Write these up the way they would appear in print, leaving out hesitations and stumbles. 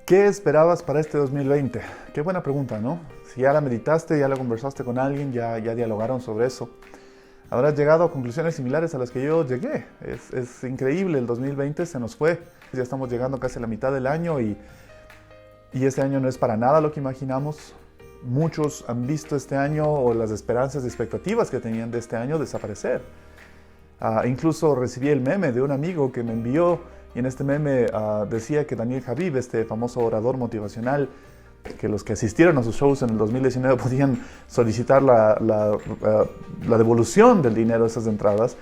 ¿Qué esperabas para este 2020? Qué buena pregunta, ¿no? Si ya la meditaste, ya la conversaste con alguien, ya dialogaron sobre eso, habrás llegado a conclusiones similares a las que yo llegué. Es increíble, el 2020 se nos fue. Ya estamos llegando casi a la mitad del año y este año no es para nada lo que imaginamos. Muchos han visto este año o las esperanzas y expectativas que tenían de este año desaparecer. Incluso recibí el meme de un amigo que me envió y en este meme decía que Daniel Javib, este famoso orador motivacional, que los que asistieron a sus shows en el 2019 podían solicitar la devolución del dinero de esas entradas,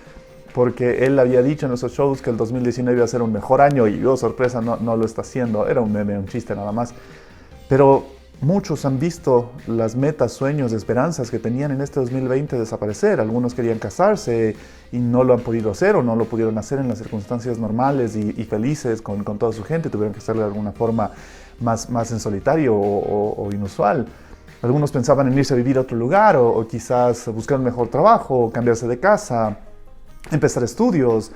porque él había dicho en esos shows que el 2019 iba a ser un mejor año y, oh sorpresa, no lo está haciendo. Era un meme, un chiste nada más. Pero muchos han visto las metas, sueños, esperanzas que tenían en este 2020 desaparecer. Algunos querían casarse y no lo han podido hacer o no lo pudieron hacer en las circunstancias normales y felices con toda su gente. Tuvieron que hacerlo de alguna forma más en solitario o inusual. Algunos pensaban en irse a vivir a otro lugar o quizás buscar un mejor trabajo, cambiarse de casa, empezar estudios,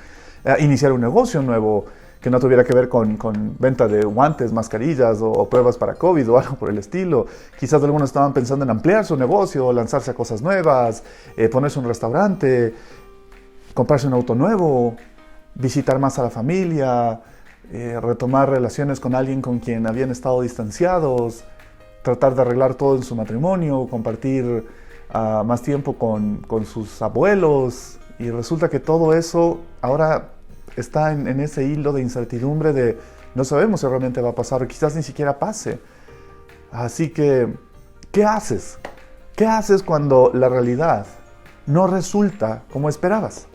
iniciar un negocio nuevo que no tuviera que ver con venta de guantes, mascarillas o pruebas para COVID o algo por el estilo. Quizás algunos estaban pensando en ampliar su negocio, lanzarse a cosas nuevas, ponerse un restaurante, comprarse un auto nuevo, visitar más a la familia, retomar relaciones con alguien con quien habían estado distanciados, tratar de arreglar todo en su matrimonio, compartir más tiempo con sus abuelos. Y resulta que todo eso ahora está en ese hilo de incertidumbre de no sabemos si realmente va a pasar o quizás ni siquiera pase. Así que, ¿qué haces? ¿Qué haces cuando la realidad no resulta como esperabas?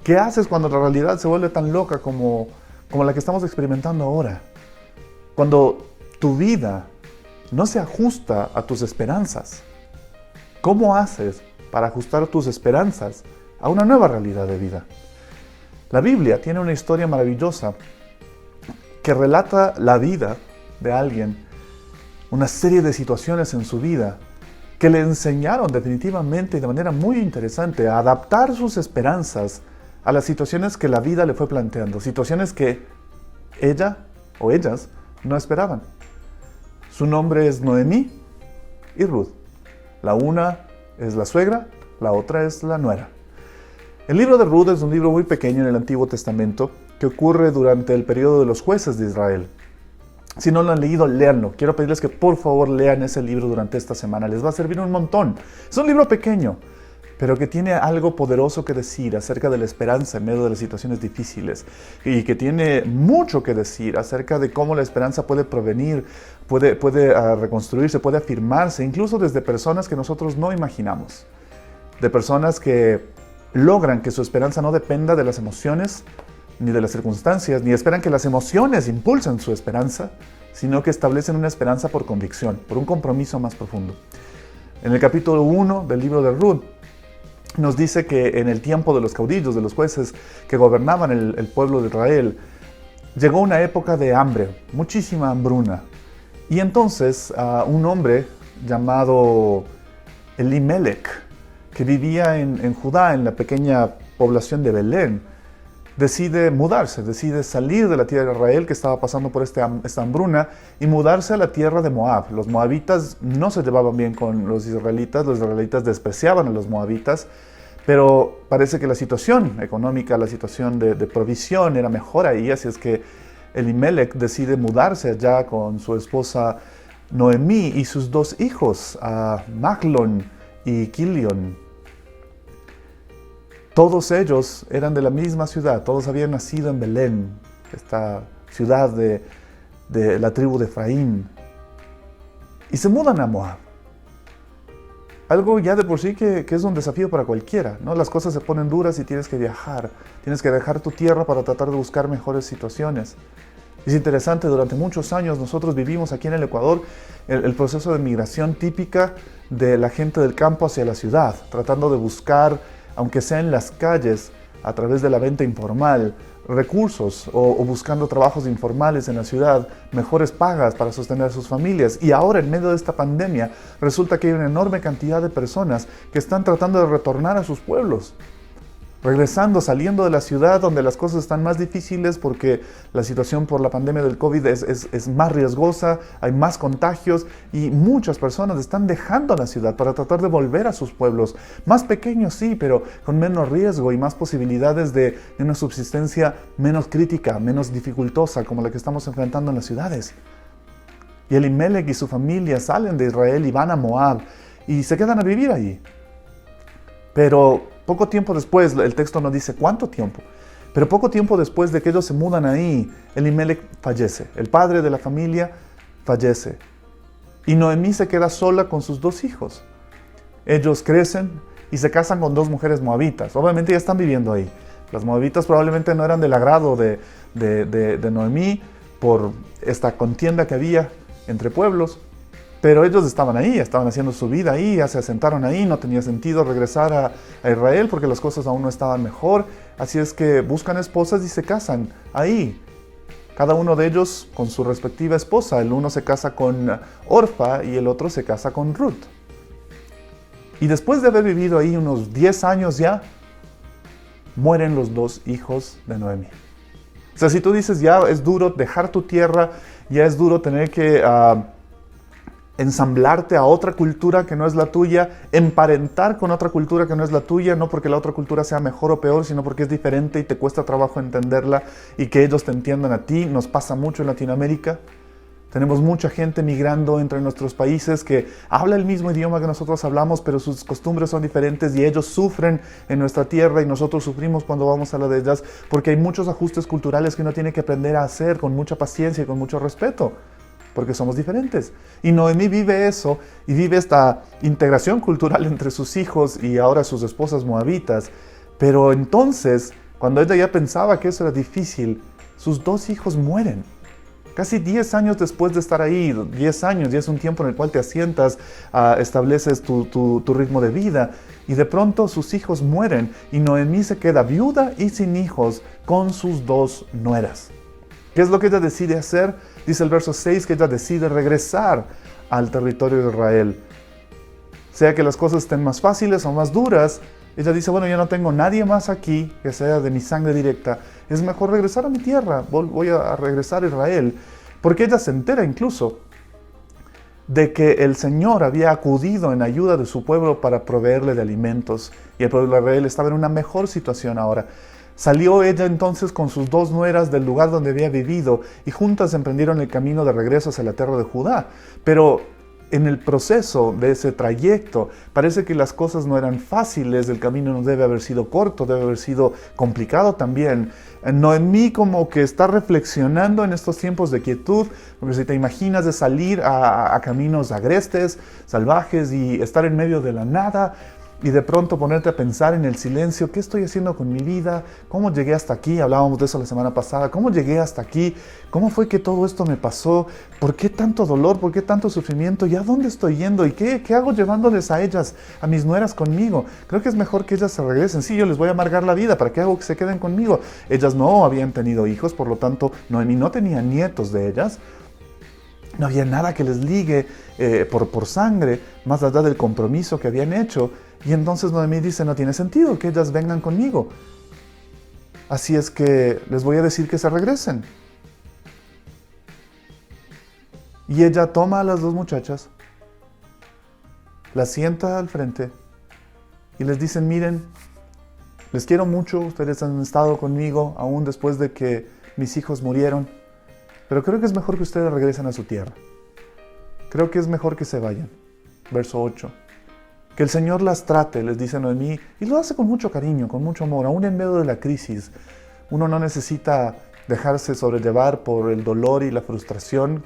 ¿Qué haces cuando la realidad se vuelve tan loca como la que estamos experimentando ahora? Cuando tu vida no se ajusta a tus esperanzas. ¿Cómo haces para ajustar tus esperanzas a una nueva realidad de vida? La Biblia tiene una historia maravillosa que relata la vida de alguien, una serie de situaciones en su vida que le enseñaron definitivamente y de manera muy interesante a adaptar sus esperanzas a las situaciones que la vida le fue planteando, situaciones que ella o ellas no esperaban. Su nombre es Noemí y Ruth. La una es la suegra, la otra es la nuera. El libro de Ruth es un libro muy pequeño en el Antiguo Testamento que ocurre durante el periodo de los jueces de Israel. Si no lo han leído, léanlo. Quiero pedirles que por favor lean ese libro durante esta semana. Les va a servir un montón. Es un libro pequeño, pero que tiene algo poderoso que decir acerca de la esperanza en medio de las situaciones difíciles y que tiene mucho que decir acerca de cómo la esperanza puede provenir, puede reconstruirse, puede afirmarse, incluso desde personas que nosotros no imaginamos, de personas que logran que su esperanza no dependa de las emociones ni de las circunstancias, ni esperan que las emociones impulsen su esperanza, sino que establecen una esperanza por convicción, por un compromiso más profundo. En el capítulo 1 del libro de Ruth, nos dice que en el tiempo de los caudillos, de los jueces que gobernaban el pueblo de Israel, llegó una época de hambre, muchísima hambruna. Y entonces un hombre llamado Elimelech, que vivía en Judá, en la pequeña población de Belén, decide mudarse, decide salir de la tierra de Israel que estaba pasando por esta hambruna y mudarse a la tierra de Moab. Los moabitas no se llevaban bien con los israelitas despreciaban a los moabitas, pero parece que la situación económica, la situación de provisión era mejor ahí, así es que Elimelech decide mudarse allá con su esposa Noemí y sus dos hijos, Mahlon y Kilion. Todos ellos eran de la misma ciudad, todos habían nacido en Belén, esta ciudad de la tribu de Efraín, y se mudan a Moab. Algo ya de por sí que es un desafío para cualquiera, ¿no? Las cosas se ponen duras y tienes que viajar, tienes que dejar tu tierra para tratar de buscar mejores situaciones. Es interesante, durante muchos años nosotros vivimos aquí en el Ecuador el proceso de migración típica de la gente del campo hacia la ciudad, tratando de buscar, aunque sea en las calles, a través de la venta informal, recursos o buscando trabajos informales en la ciudad, mejores pagas para sostener a sus familias. Y ahora, en medio de esta pandemia, resulta que hay una enorme cantidad de personas que están tratando de retornar a sus pueblos. regresando, saliendo de la ciudad donde las cosas están más difíciles porque la situación por la pandemia del COVID es más riesgosa, hay más contagios y muchas personas están dejando la ciudad para tratar de volver a sus pueblos, más pequeños sí, pero con menos riesgo y más posibilidades de una subsistencia menos crítica, menos dificultosa como la que estamos enfrentando en las ciudades. Y Elimelech y su familia salen de Israel y van a Moab y se quedan a vivir allí. Pero poco tiempo después, el texto no dice cuánto tiempo, pero poco tiempo después de que ellos se mudan ahí, Elimelech fallece, el padre de la familia fallece. Y Noemí se queda sola con sus 2 hijos. Ellos crecen y se casan con 2 mujeres moabitas. Obviamente ya están viviendo ahí. Las moabitas probablemente no eran del agrado de Noemí por esta contienda que había entre pueblos. Pero ellos estaban ahí, estaban haciendo su vida ahí, ya se asentaron ahí, no tenía sentido regresar a Israel porque las cosas aún no estaban mejor. Así es que buscan esposas y se casan ahí. Cada uno de ellos con su respectiva esposa. El uno se casa con Orfa y el otro se casa con Ruth. Y después de haber vivido ahí unos 10 años ya, mueren los 2 hijos de Noemí. O sea, si tú dices ya es duro dejar tu tierra, ya es duro tener que ensamblarte a otra cultura que no es la tuya, emparentar con otra cultura que no es la tuya, no porque la otra cultura sea mejor o peor, sino porque es diferente y te cuesta trabajo entenderla y que ellos te entiendan a ti. Nos pasa mucho en Latinoamérica. Tenemos mucha gente migrando entre nuestros países que habla el mismo idioma que nosotros hablamos, pero sus costumbres son diferentes y ellos sufren en nuestra tierra y nosotros sufrimos cuando vamos a la de ellas porque hay muchos ajustes culturales que uno tiene que aprender a hacer con mucha paciencia y con mucho respeto, porque somos diferentes. Y Noemí vive eso y vive esta integración cultural entre sus hijos y ahora sus esposas moabitas. Pero entonces, cuando ella ya pensaba que eso era difícil, sus 2 hijos mueren. Casi 10 años después de estar ahí, 10 años, ya es un tiempo en el cual te asientas, estableces tu ritmo de vida, y de pronto sus hijos mueren, y Noemí se queda viuda y sin hijos con sus 2 nueras. ¿Qué es lo que ella decide hacer? Dice el verso 6 que ella decide regresar al territorio de Israel. Sea que las cosas estén más fáciles o más duras, ella dice, bueno, ya no tengo nadie más aquí que sea de mi sangre directa. Es mejor regresar a mi tierra, voy a regresar a Israel. Porque ella se entera incluso de que el Señor había acudido en ayuda de su pueblo para proveerle de alimentos. Y el pueblo de Israel estaba en una mejor situación ahora. Salió ella entonces con sus 2 nueras del lugar donde había vivido y juntas emprendieron el camino de regreso hacia la tierra de Judá. Pero en el proceso de ese trayecto parece que las cosas no eran fáciles, el camino no debe haber sido corto, debe haber sido complicado también. Noemí como que está reflexionando en estos tiempos de quietud, porque si te imaginas de salir a caminos agrestes, salvajes y estar en medio de la nada, y de pronto ponerte a pensar en el silencio, ¿qué estoy haciendo con mi vida? ¿Cómo llegué hasta aquí? Hablábamos de eso la semana pasada. ¿Cómo llegué hasta aquí? ¿Cómo fue que todo esto me pasó? ¿Por qué tanto dolor? ¿Por qué tanto sufrimiento? ¿Y a dónde estoy yendo? ¿Y qué hago llevándoles a ellas, a mis nueras conmigo? Creo que es mejor que ellas se regresen. Sí, yo les voy a amargar la vida. ¿Para qué hago que se queden conmigo? Ellas no habían tenido hijos, por lo tanto, Noemí no tenía nietos de ellas. No había nada que les ligue por sangre, más allá del compromiso que habían hecho. Y entonces Noemí dice, no tiene sentido que ellas vengan conmigo. Así es que les voy a decir que se regresen. Y ella toma a las 2 muchachas, las sienta al frente y les dice, miren, les quiero mucho, ustedes han estado conmigo aún después de que mis hijos murieron, pero creo que es mejor que ustedes regresen a su tierra. Creo que es mejor que se vayan. Verso 8. Que el Señor las trate, les dice Noemí, y lo hace con mucho cariño, con mucho amor, aún en medio de la crisis. Uno no necesita dejarse sobrellevar por el dolor y la frustración,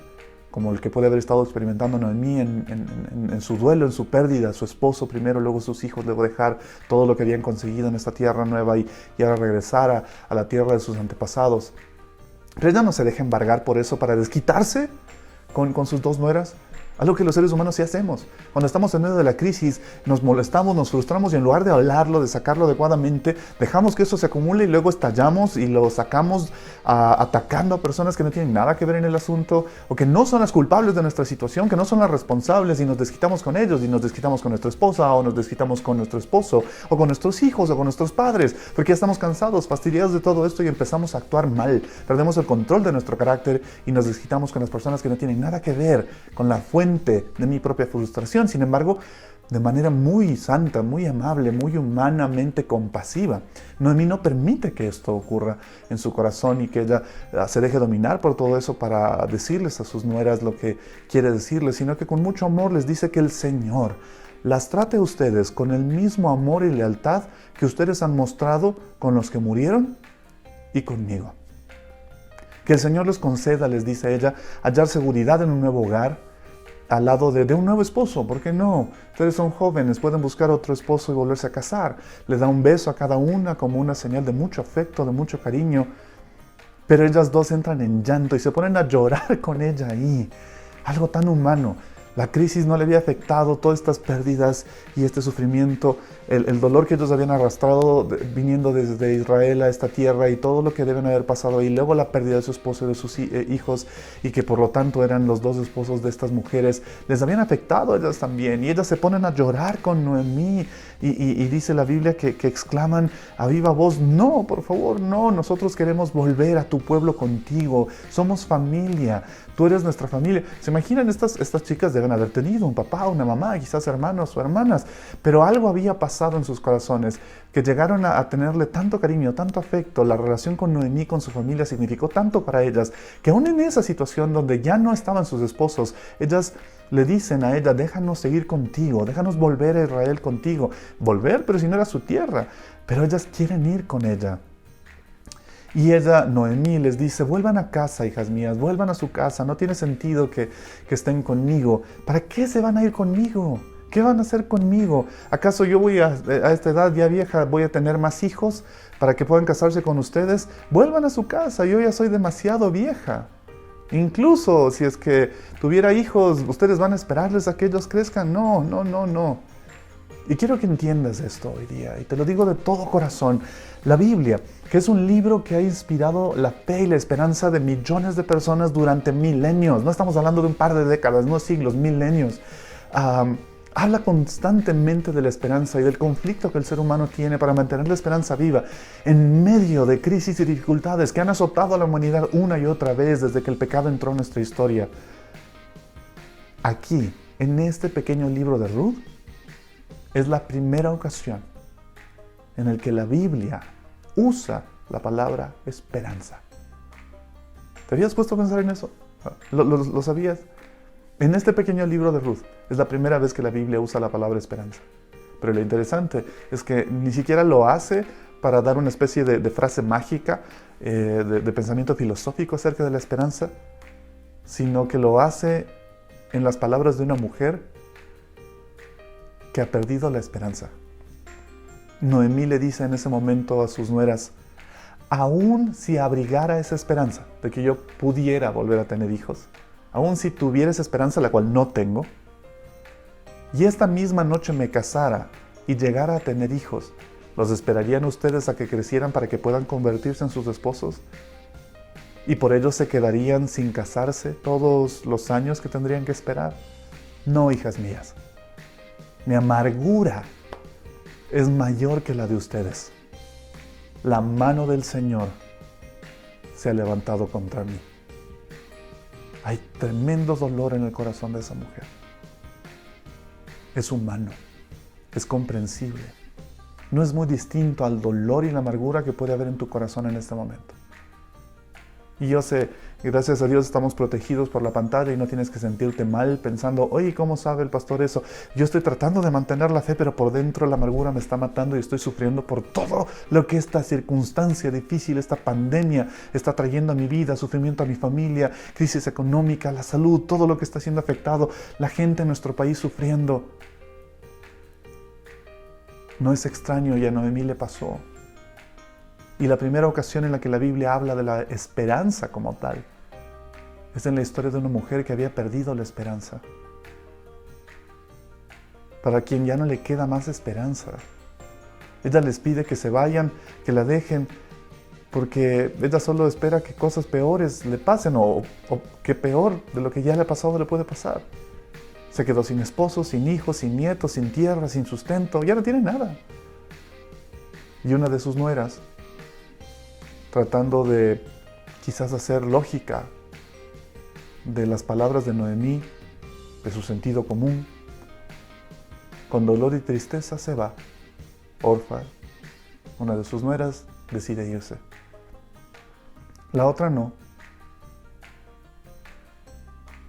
como el que puede haber estado experimentando Noemí en su duelo, en su pérdida, su esposo primero, luego sus hijos, luego dejar todo lo que habían conseguido en esta tierra nueva y ahora regresar a la tierra de sus antepasados. Pero ella no se deja embargar por eso para desquitarse con sus 2 nueras. Algo que los seres humanos sí hacemos. Cuando estamos en medio de la crisis, nos molestamos, nos frustramos y en lugar de hablarlo, de sacarlo adecuadamente, dejamos que eso se acumule y luego estallamos y lo sacamos atacando a personas que no tienen nada que ver en el asunto o que no son las culpables de nuestra situación, que no son las responsables y nos desquitamos con ellos y nos desquitamos con nuestra esposa o nos desquitamos con nuestro esposo o con nuestros hijos o con nuestros padres porque ya estamos cansados, fastidiados de todo esto y empezamos a actuar mal. Perdemos el control de nuestro carácter y nos desquitamos con las personas que no tienen nada que ver con la fuente de mi propia frustración. Sin embargo, de manera muy santa, muy amable, muy humanamente compasiva, Noemí no permite que esto ocurra en su corazón y que ella se deje dominar por todo eso para decirles a sus nueras lo que quiere decirles, sino que con mucho amor les dice que el Señor las trate a ustedes con el mismo amor y lealtad que ustedes han mostrado con los que murieron y conmigo. Que el Señor les conceda, les dice ella, hallar seguridad en un nuevo hogar, al lado de un nuevo esposo. ¿Por qué no? Ustedes son jóvenes, pueden buscar otro esposo y volverse a casar. Les da un beso a cada una como una señal de mucho afecto, de mucho cariño. Pero ellas dos entran en llanto y se ponen a llorar con ella ahí. Algo tan humano. La crisis no le había afectado, todas estas pérdidas y este sufrimiento, el dolor que ellos habían arrastrado viniendo desde Israel a esta tierra y todo lo que deben haber pasado ahí. Luego la pérdida de su esposo y de sus hijos y que por lo tanto eran los dos esposos de estas mujeres, les habían afectado a ellas también. Y ellas se ponen a llorar con Noemí y dice la Biblia que exclaman a viva voz, no, por favor, no, nosotros queremos volver a tu pueblo contigo, somos familia, tú eres nuestra familia. ¿Se imaginan? Estas chicas deben haber tenido un papá, una mamá, quizás hermanos o hermanas, pero algo había pasado en sus corazones, que llegaron a tenerle tanto cariño, tanto afecto. La relación con Noemí, con su familia, significó tanto para ellas, que aún en esa situación donde ya no estaban sus esposos, ellas le dicen a ella, déjanos seguir contigo, déjanos volver a Israel contigo. Volver, pero si no era su tierra, pero ellas quieren ir con ella. Y ella, Noemí, les dice, vuelvan a casa, hijas mías, vuelvan a su casa, no tiene sentido que estén conmigo. ¿Para qué se van a ir conmigo? ¿Qué van a hacer conmigo? ¿Acaso yo voy a esta edad ya vieja, voy a tener más hijos para que puedan casarse con ustedes? Vuelvan a su casa, yo ya soy demasiado vieja. Incluso si es que tuviera hijos, ¿ustedes van a esperarles a que ellos crezcan? No, no, no, no. Y quiero que entiendas esto hoy día, y te lo digo de todo corazón. La Biblia, que es un libro que ha inspirado la fe y la esperanza de millones de personas durante milenios, no estamos hablando de un par de décadas, no siglos, milenios, habla constantemente de la esperanza y del conflicto que el ser humano tiene para mantener la esperanza viva en medio de crisis y dificultades que han azotado a la humanidad una y otra vez desde que el pecado entró en nuestra historia. Aquí, en este pequeño libro de Ruth, es la primera ocasión en la que la Biblia usa la palabra esperanza. ¿Te habías puesto a pensar en eso? ¿Lo sabías? En este pequeño libro de Ruth es la primera vez que la Biblia usa la palabra esperanza. Pero lo interesante es que ni siquiera lo hace para dar una especie de frase mágica, de pensamiento filosófico acerca de la esperanza, sino que lo hace en las palabras de una mujer que ha perdido la esperanza. Noemí le dice en ese momento a sus nueras, aún si abrigara esa esperanza de que yo pudiera volver a tener hijos, aún si tuviera esa esperanza, la cual no tengo, y esta misma noche me casara y llegara a tener hijos, ¿los esperarían ustedes a que crecieran para que puedan convertirse en sus esposos? ¿Y por ello se quedarían sin casarse todos los años que tendrían que esperar? No, hijas mías. Mi amargura es mayor que la de ustedes. La mano del Señor se ha levantado contra mí. Hay tremendo dolor en el corazón de esa mujer. Es humano, es comprensible. No es muy distinto al dolor y la amargura que puede haber en tu corazón en este momento. Y yo sé, gracias a Dios estamos protegidos por la pantalla y no tienes que sentirte mal pensando, oye, ¿cómo sabe el pastor eso? Yo estoy tratando de mantener la fe, pero por dentro la amargura me está matando y estoy sufriendo por todo lo que esta circunstancia difícil, esta pandemia está trayendo a mi vida, sufrimiento a mi familia, crisis económica, la salud, todo lo que está siendo afectado, la gente en nuestro país sufriendo. No es extraño, y a Noemí le pasó. Y la primera ocasión en la que la Biblia habla de la esperanza como tal es en la historia de una mujer que había perdido la esperanza. para quien ya no le queda más esperanza. Ella les pide que se vayan, que la dejen, porque ella solo espera que cosas peores le pasen o que peor de lo que ya le ha pasado le puede pasar. Se quedó sin esposo, sin hijos, sin nietos, sin tierra, sin sustento, ya no tiene nada. Y una de sus nueras, tratando de quizás hacer lógica de las palabras de Noemí, de su sentido común, con dolor y tristeza se va. Orfa, una de sus nueras, decide irse. La otra no.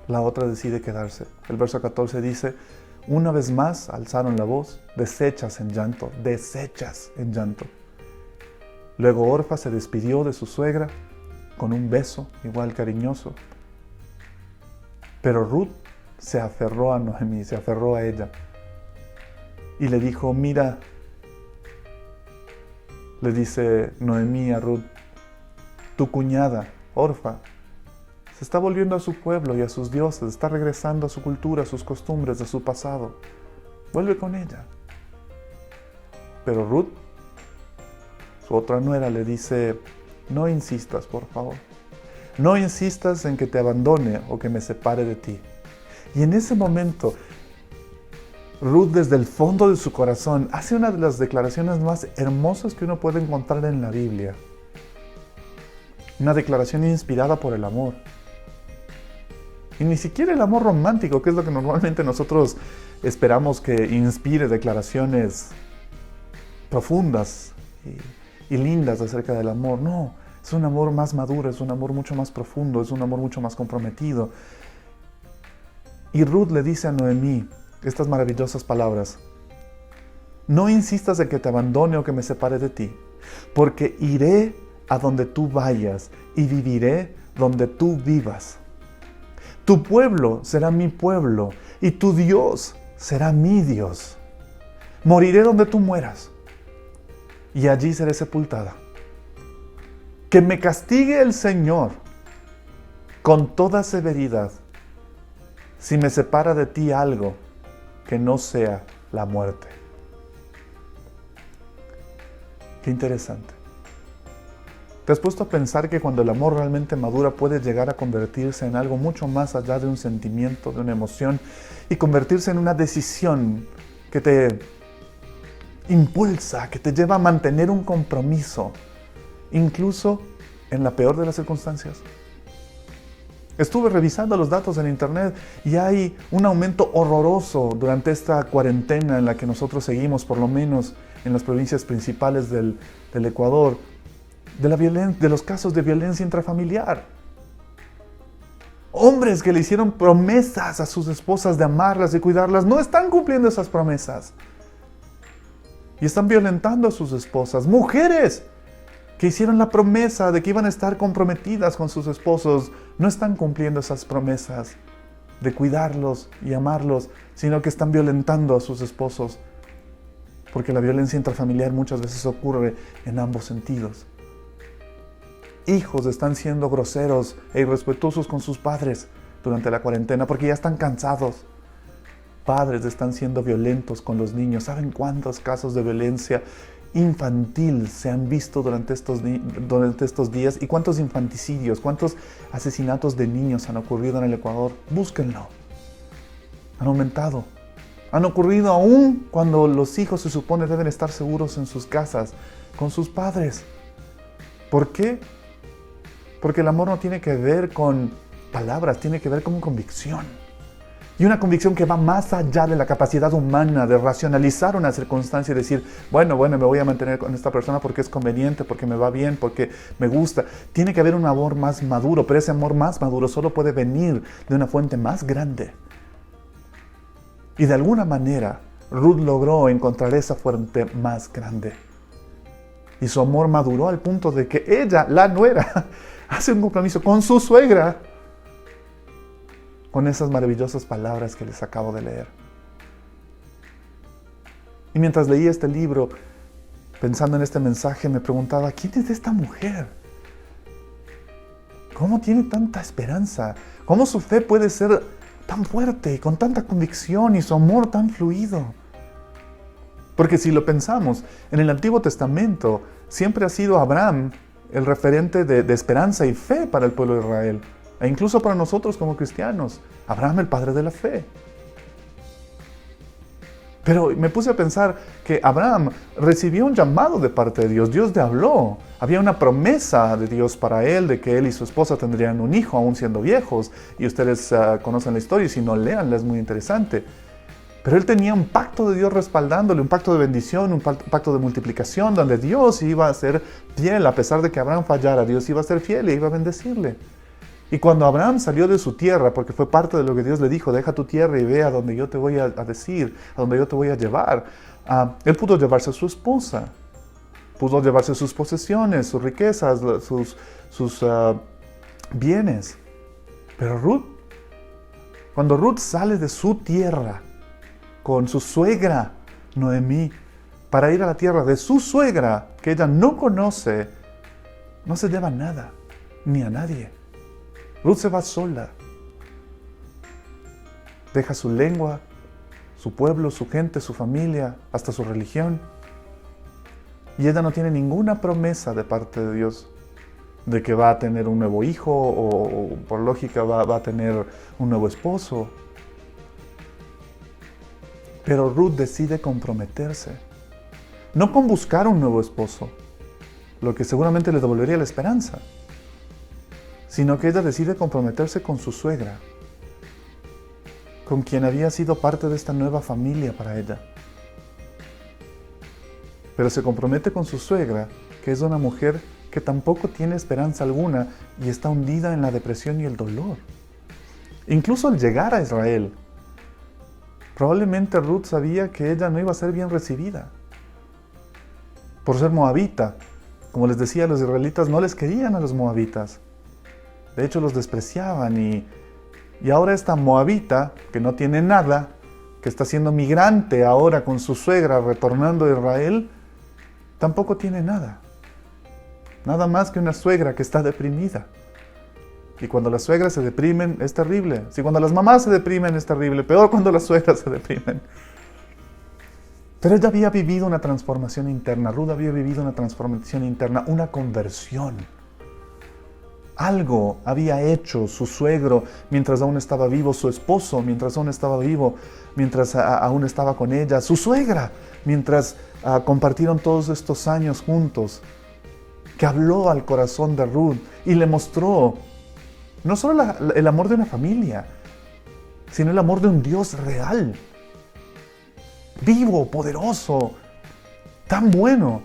La otra decide quedarse. El verso 14 dice, una vez más alzaron la voz, deshechas en llanto, deshechas en llanto. Luego Orfa se despidió de su suegra con un beso igual cariñoso. Pero Ruth se aferró a Noemí, se aferró a ella. Y le dijo, mira, le dice Noemí a Ruth, tu cuñada, Orfa, se está volviendo a su pueblo y a sus dioses, está regresando a su cultura, a sus costumbres, a su pasado. Vuelve con ella. Pero Ruth, su otra nuera, le dice, no insistas, por favor. No insistas en que te abandone o que me separe de ti. Y en ese momento, Ruth, desde el fondo de su corazón, hace una de las declaraciones más hermosas que uno puede encontrar en la Biblia. Una declaración inspirada por el amor. Y ni siquiera el amor romántico, que es lo que normalmente nosotros esperamos que inspire declaraciones profundas y lindas acerca del amor. No, es un amor más maduro, es un amor mucho más profundo, es un amor mucho más comprometido. Y Ruth le dice a Noemí estas maravillosas palabras. No insistas en que te abandone o que me separe de ti, porque iré a donde tú vayas y viviré donde tú vivas. Tu pueblo será mi pueblo y tu Dios será mi Dios. Moriré donde tú mueras y allí seré sepultada. Que me castigue el Señor con toda severidad si me separa de ti algo que no sea la muerte. Qué interesante. ¿Te has puesto a pensar que cuando el amor realmente madura puede llegar a convertirse en algo mucho más allá de un sentimiento, de una emoción, y convertirse en una decisión que te impulsa, que te lleva a mantener un compromiso, incluso en la peor de las circunstancias? Estuve revisando los datos en internet y hay un aumento horroroso durante esta cuarentena en la que nosotros seguimos, por lo menos en las provincias principales del Ecuador, de los casos de violencia intrafamiliar. Hombres que le hicieron promesas a sus esposas de amarlas y cuidarlas, no están cumpliendo esas promesas. Y están violentando a sus esposas. Mujeres que hicieron la promesa de que iban a estar comprometidas con sus esposos, no están cumpliendo esas promesas de cuidarlos y amarlos, sino que están violentando a sus esposos. Porque la violencia intrafamiliar muchas veces ocurre en ambos sentidos. Hijos están siendo groseros e irrespetuosos con sus padres durante la cuarentena porque ya están cansados. Padres están siendo violentos con los niños. ¿Saben cuántos casos de violencia infantil se han visto durante estos días? ¿Y cuántos infanticidios, cuántos asesinatos de niños han ocurrido en el Ecuador? Búsquenlo. Han aumentado. Han ocurrido aún cuando los hijos se supone deben estar seguros en sus casas, con sus padres. ¿Por qué? Porque el amor no tiene que ver con palabras, tiene que ver con convicción. Y una convicción que va más allá de la capacidad humana de racionalizar una circunstancia y decir, bueno, me voy a mantener con esta persona porque es conveniente, porque me va bien, porque me gusta. Tiene que haber un amor más maduro, pero ese amor más maduro solo puede venir de una fuente más grande. Y de alguna manera, Ruth logró encontrar esa fuente más grande. Y su amor maduró al punto de que ella, la nuera, hace un compromiso con su suegra con esas maravillosas palabras que les acabo de leer. Y mientras leía este libro, pensando en este mensaje, me preguntaba, ¿quién es esta mujer? ¿Cómo tiene tanta esperanza? ¿Cómo su fe puede ser tan fuerte, con tanta convicción y su amor tan fluido? Porque si lo pensamos, en el Antiguo Testamento siempre ha sido Abraham el referente de esperanza y fe para el pueblo de Israel. E incluso para nosotros como cristianos. Abraham el padre de la fe. Pero me puse a pensar que Abraham recibió un llamado de parte de Dios. Dios le habló. Había una promesa de Dios para él, de que él y su esposa tendrían un hijo, aún siendo viejos. Y ustedes conocen la historia, y si no, léanla, es muy interesante. Pero él tenía un pacto de Dios respaldándole, un pacto de bendición, un pacto de multiplicación, donde Dios iba a ser fiel. A pesar de que Abraham fallara, Dios iba a ser fiel y iba a bendecirle. Y cuando Abraham salió de su tierra, porque fue parte de lo que Dios le dijo, deja tu tierra y ve a donde yo te voy a decir, a donde yo te voy a llevar, él pudo llevarse a su esposa, pudo llevarse sus posesiones, sus riquezas, sus bienes. Pero Ruth, cuando Ruth sale de su tierra con su suegra Noemí para ir a la tierra de su suegra, que ella no conoce, no se lleva nada, ni a nadie. Ruth se va sola. Deja su lengua, su pueblo, su gente, su familia, hasta su religión. Y ella no tiene ninguna promesa de parte de Dios de que va a tener un nuevo hijo o por lógica va a tener un nuevo esposo. Pero Ruth decide comprometerse. No con buscar un nuevo esposo, lo que seguramente le devolvería la esperanza, sino que ella decide comprometerse con su suegra, con quien había sido parte de esta nueva familia para ella. Pero se compromete con su suegra, que es una mujer que tampoco tiene esperanza alguna y está hundida en la depresión y el dolor. Incluso al llegar a Israel, probablemente Ruth sabía que ella no iba a ser bien recibida. Por ser moabita, como les decía, los israelitas no les querían a los moabitas. De hecho, los despreciaban y ahora esta moabita, que no tiene nada, que está siendo migrante ahora con su suegra retornando a Israel, tampoco tiene nada. Nada más que una suegra que está deprimida. Y cuando las suegras se deprimen, es terrible. Si cuando las mamás se deprimen, es terrible. Peor cuando las suegras se deprimen. Pero ella había vivido una transformación interna. Ruth había vivido una transformación interna, una conversión. Algo había hecho su suegro mientras aún estaba vivo, su esposo mientras aún estaba vivo, mientras aún estaba con ella, su suegra mientras compartieron todos estos años juntos, que habló al corazón de Ruth y le mostró no solo el amor de una familia, sino el amor de un Dios real, vivo, poderoso, tan bueno,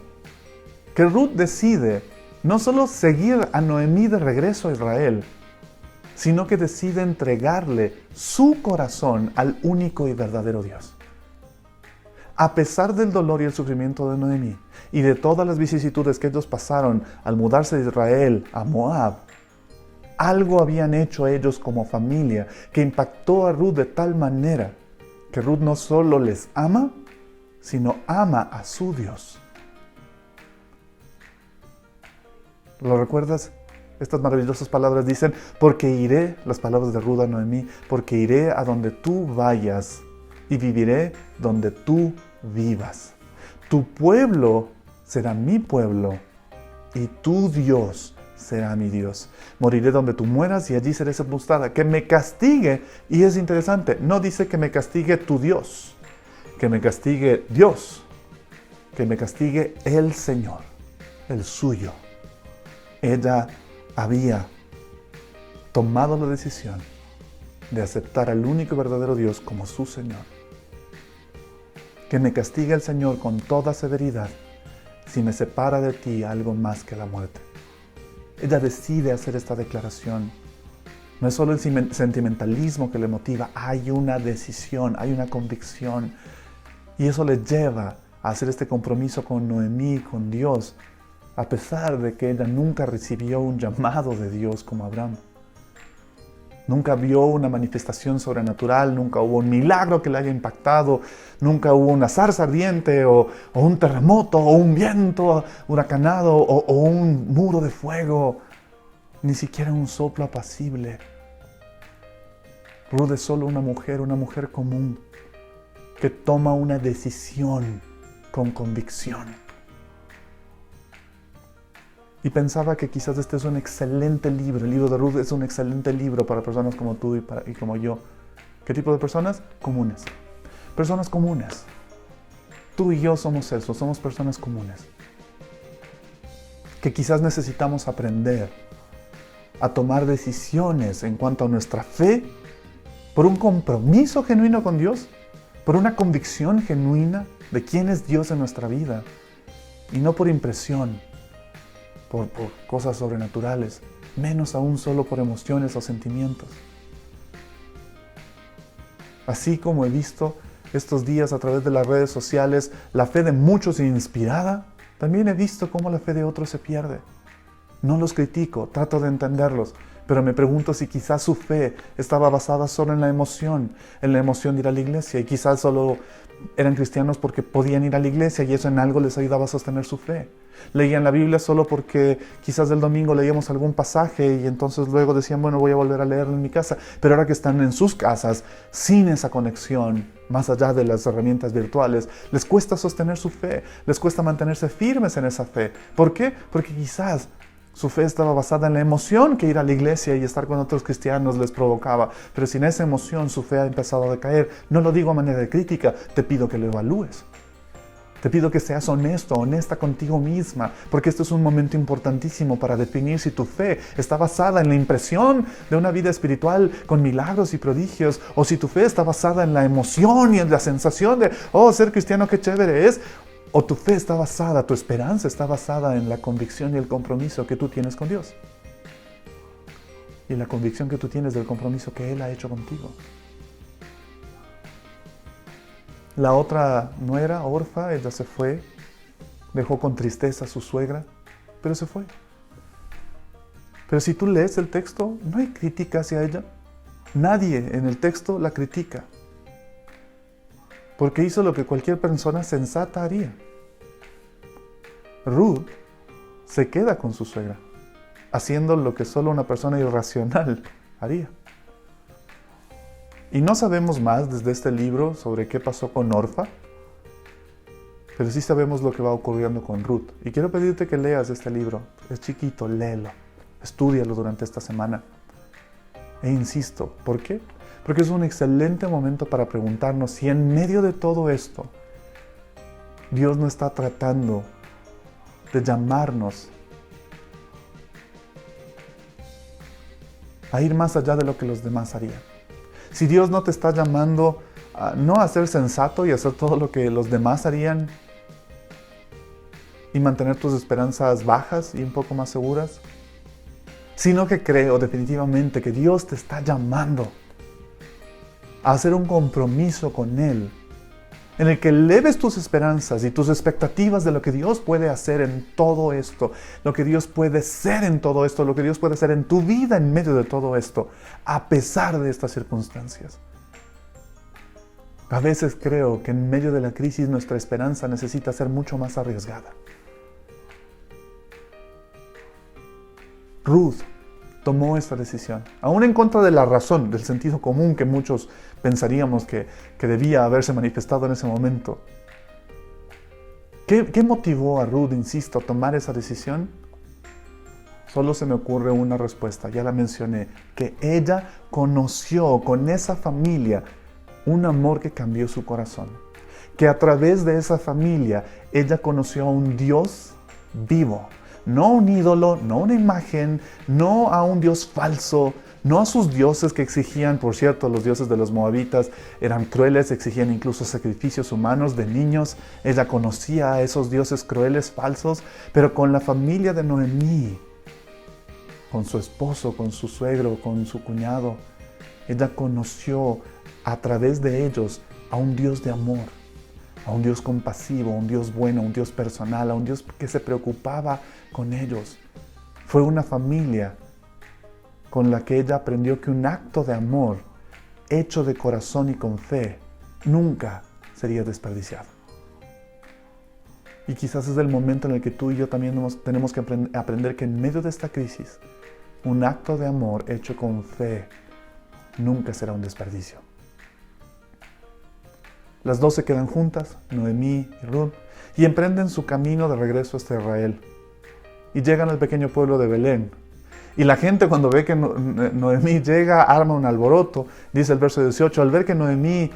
que Ruth decide no solo seguir a Noemí de regreso a Israel, sino que decide entregarle su corazón al único y verdadero Dios. A pesar del dolor y el sufrimiento de Noemí y de todas las vicisitudes que ellos pasaron al mudarse de Israel a Moab, algo habían hecho ellos como familia que impactó a Ruth de tal manera que Ruth no solo les ama, sino ama a su Dios. ¿Lo recuerdas? Estas maravillosas palabras dicen, porque iré, las palabras de Ruth a Noemí, porque iré a donde tú vayas y viviré donde tú vivas. Tu pueblo será mi pueblo y tu Dios será mi Dios. Moriré donde tú mueras y allí seré sepultada. Que me castigue, y es interesante, no dice que me castigue tu Dios, que me castigue Dios, que me castigue el Señor, el suyo. Ella había tomado la decisión de aceptar al único y verdadero Dios como su Señor. Que me castigue el Señor con toda severidad si me separa de ti algo más que la muerte. Ella decide hacer esta declaración. No es solo el sentimentalismo que le motiva, hay una decisión, hay una convicción. Y eso le lleva a hacer este compromiso con Noemí, con Dios, a pesar de que ella nunca recibió un llamado de Dios como Abraham. Nunca vio una manifestación sobrenatural, nunca hubo un milagro que le haya impactado, nunca hubo una zarza ardiente o un terremoto o un viento huracanado o un muro de fuego, ni siquiera un soplo apacible. Ruth es solo una mujer común que toma una decisión con convicción. Y pensaba que quizás este es un excelente libro. El libro de Ruth es un excelente libro para personas como tú y como yo. ¿Qué tipo de personas? Comunes. Personas comunes. Tú y yo somos eso, somos personas comunes. Que quizás necesitamos aprender a tomar decisiones en cuanto a nuestra fe por un compromiso genuino con Dios, por una convicción genuina de quién es Dios en nuestra vida y no por impresión, por cosas sobrenaturales, menos aún solo por emociones o sentimientos. Así como he visto estos días a través de las redes sociales la fe de muchos inspirada, también he visto cómo la fe de otros se pierde. No los critico, trato de entenderlos, pero me pregunto si quizás su fe estaba basada solo en la emoción de ir a la iglesia, y quizás solo eran cristianos porque podían ir a la iglesia y eso en algo les ayudaba a sostener su fe. Leían la Biblia solo porque quizás el domingo leíamos algún pasaje y entonces luego decían, bueno, voy a volver a leerlo en mi casa. Pero ahora que están en sus casas, sin esa conexión, más allá de las herramientas virtuales, les cuesta sostener su fe, les cuesta mantenerse firmes en esa fe. ¿Por qué? Porque quizás su fe estaba basada en la emoción que ir a la iglesia y estar con otros cristianos les provocaba. Pero sin esa emoción su fe ha empezado a decaer. No lo digo a manera de crítica, te pido que lo evalúes. Te pido que seas honesto, honesta contigo misma, porque esto es un momento importantísimo para definir si tu fe está basada en la impresión de una vida espiritual con milagros y prodigios, o si tu fe está basada en la emoción y en la sensación de, oh, ser cristiano qué chévere es, o tu fe está basada, tu esperanza está basada en la convicción y el compromiso que tú tienes con Dios. Y la convicción que tú tienes del compromiso que Él ha hecho contigo. La otra nuera, Orfa, ella se fue, dejó con tristeza a su suegra, pero se fue. Pero si tú lees el texto, no hay crítica hacia ella. Nadie en el texto la critica. Porque hizo lo que cualquier persona sensata haría. Ruth se queda con su suegra, haciendo lo que solo una persona irracional haría. Y no sabemos más desde este libro sobre qué pasó con Orfa, pero sí sabemos lo que va ocurriendo con Ruth. Y quiero pedirte que leas este libro. Es chiquito, léelo, estúdialo durante esta semana. E insisto, ¿por qué? Porque es un excelente momento para preguntarnos si en medio de todo esto Dios no está tratando de llamarnos a ir más allá de lo que los demás harían. Si Dios no te está llamando no a ser sensato y hacer todo lo que los demás harían y mantener tus esperanzas bajas y un poco más seguras, sino que creo definitivamente que Dios te está llamando a hacer un compromiso con Él, en el que eleves tus esperanzas y tus expectativas de lo que Dios puede hacer en todo esto, lo que Dios puede ser en todo esto, lo que Dios puede hacer en tu vida en medio de todo esto, a pesar de estas circunstancias. A veces creo que en medio de la crisis nuestra esperanza necesita ser mucho más arriesgada. Ruth tomó esta decisión, aún en contra de la razón, del sentido común que muchos pensaríamos que debía haberse manifestado en ese momento. ¿Qué motivó a Ruth, insisto, a tomar esa decisión? Solo se me ocurre una respuesta, ya la mencioné, que ella conoció con esa familia un amor que cambió su corazón. Que a través de esa familia ella conoció a un Dios vivo. No un ídolo, no una imagen, no a un Dios falso, no a sus dioses que exigían, por cierto, los dioses de los moabitas eran crueles, exigían incluso sacrificios humanos de niños. Ella conocía a esos dioses crueles, falsos, pero con la familia de Noemí, con su esposo, con su suegro, con su cuñado, ella conoció a través de ellos a un Dios de amor, a un Dios compasivo, a un Dios bueno, a un Dios personal, a un Dios que se preocupaba con ellos. Fue una familia con la que ella aprendió que un acto de amor, hecho de corazón y con fe, nunca sería desperdiciado. Y quizás es el momento en el que tú y yo también tenemos que aprender que en medio de esta crisis, un acto de amor hecho con fe nunca será un desperdicio. Las dos se quedan juntas, Noemí y Ruth, y emprenden su camino de regreso hasta Israel. Y llegan al pequeño pueblo de Belén. Y la gente, cuando ve que Noemí llega, arma un alboroto. Dice el verso 18, al ver Noemí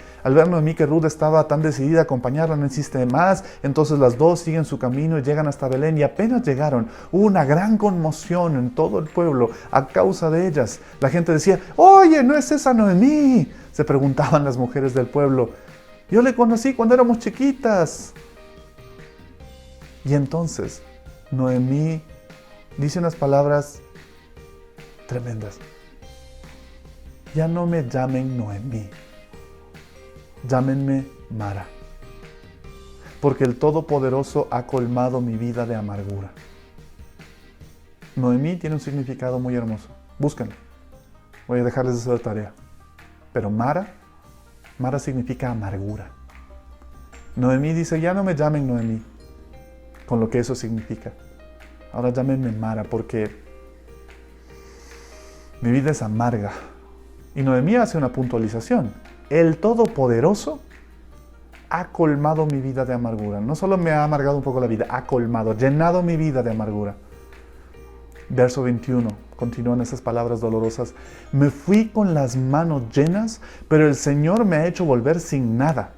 que Ruth estaba tan decidida a acompañarla, no insiste más. Entonces las dos siguen su camino y llegan hasta Belén. Y apenas llegaron, hubo una gran conmoción en todo el pueblo a causa de ellas. La gente decía, oye, ¿no es esa Noemí? Se preguntaban las mujeres del pueblo. Yo le conocí cuando éramos chiquitas. Y entonces Noemí dice unas palabras tremendas. Ya no me llamen Noemí, llámenme Mara, porque el Todopoderoso ha colmado mi vida de amargura. Noemí tiene un significado muy hermoso. Búsquenlo. Voy a dejarles eso de tarea. Pero Mara significa amargura. Noemí dice, ya no me llamen Noemí, con lo que eso significa. Ahora llámenme Mara, porque mi vida es amarga. Y Noemí hace una puntualización. El Todopoderoso ha colmado mi vida de amargura. No solo me ha amargado un poco la vida, ha colmado, llenado mi vida de amargura. Verso 21, continúan esas palabras dolorosas. Me fui con las manos llenas, pero el Señor me ha hecho volver sin nada.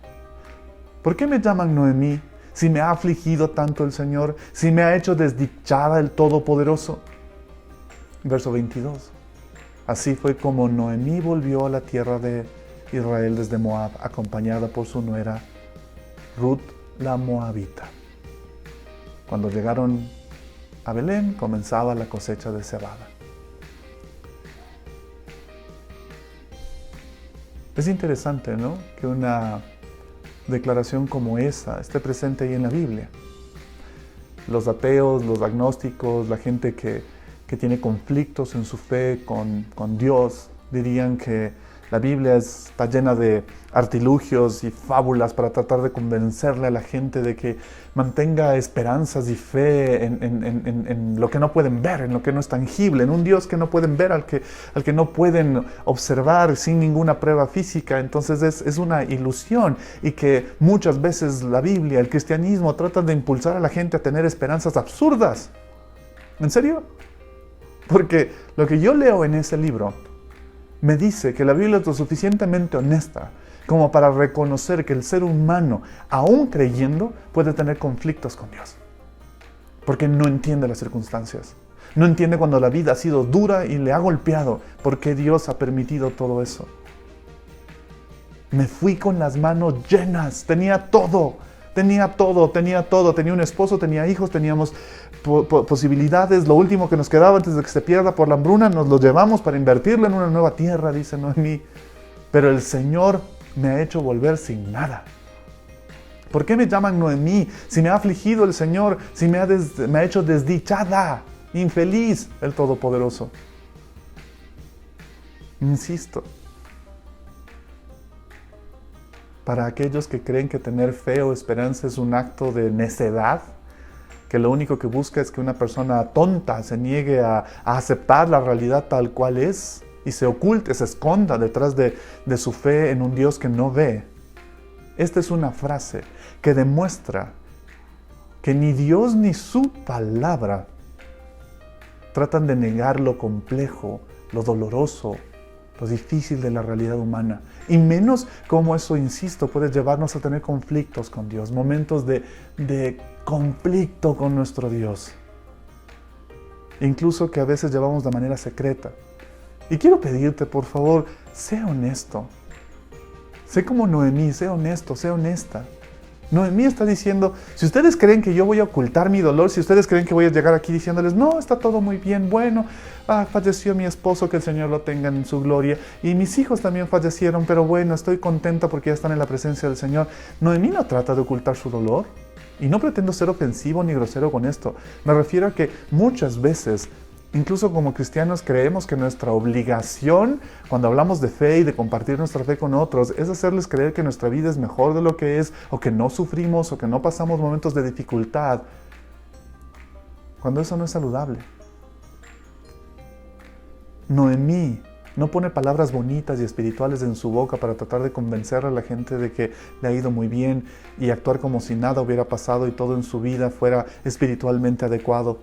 ¿Por qué me llaman Noemí si me ha afligido tanto el Señor, si me ha hecho desdichada el Todopoderoso? Verso 22. Así fue como Noemí volvió a la tierra de Israel desde Moab, acompañada por su nuera Ruth la Moabita. Cuando llegaron a Belén, comenzaba la cosecha de cebada. Es interesante, ¿no?, que una declaración como esa esté presente ahí en la Biblia. Los ateos, los agnósticos, la gente que tiene conflictos en su fe con Dios, dirían que la Biblia está llena de artilugios y fábulas para tratar de convencerle a la gente de que mantenga esperanzas y fe en lo que no pueden ver, en lo que no es tangible, en un Dios que no pueden ver, al que no pueden observar sin ninguna prueba física. Entonces es una ilusión, y que muchas veces la Biblia, el cristianismo, trata de impulsar a la gente a tener esperanzas absurdas. ¿En serio? Porque lo que yo leo en ese libro me dice que la Biblia es lo suficientemente honesta como para reconocer que el ser humano, aún creyendo, puede tener conflictos con Dios. Porque no entiende las circunstancias. No entiende cuando la vida ha sido dura y le ha golpeado. ¿Por qué Dios ha permitido todo eso? Me fui con las manos llenas. Tenía todo. Tenía un esposo, tenía hijos, teníamos posibilidades. Lo último que nos quedaba antes de que se pierda por la hambruna, nos lo llevamos para invertirlo en una nueva tierra, dice Noemí. Pero el Señor me ha hecho volver sin nada. ¿Por qué me llaman Noemí? Si me ha afligido el Señor, si me ha hecho desdichada, infeliz el Todopoderoso. Insisto, para aquellos que creen que tener fe o esperanza es un acto de necedad, que lo único que busca es que una persona tonta se niegue a aceptar la realidad tal cual es y se oculte, se esconda detrás de su fe en un Dios que no ve. Esta es una frase que demuestra que ni Dios ni su palabra tratan de negar lo complejo, lo doloroso, lo difícil de la realidad humana. Y menos cómo eso, insisto, puede llevarnos a tener conflictos con Dios, momentos de conflicto con nuestro Dios. Incluso que a veces llevamos de manera secreta. Y quiero pedirte, por favor, sé honesto. Sé como Noemí, sé honesto, sé honesta. Noemí está diciendo, si ustedes creen que yo voy a ocultar mi dolor, si ustedes creen que voy a llegar aquí diciéndoles, no, está todo muy bien, bueno, falleció mi esposo, que el Señor lo tenga en su gloria, y mis hijos también fallecieron, pero bueno, estoy contenta porque ya están en la presencia del Señor. Noemí no trata de ocultar su dolor, y no pretendo ser ofensivo ni grosero con esto. Me refiero a que muchas veces, incluso como cristianos, creemos que nuestra obligación, cuando hablamos de fe y de compartir nuestra fe con otros, es hacerles creer que nuestra vida es mejor de lo que es, o que no sufrimos, o que no pasamos momentos de dificultad, cuando eso no es saludable. Noemí No pone palabras bonitas y espirituales en su boca para tratar de convencer a la gente de que le ha ido muy bien y actuar como si nada hubiera pasado y todo en su vida fuera espiritualmente adecuado.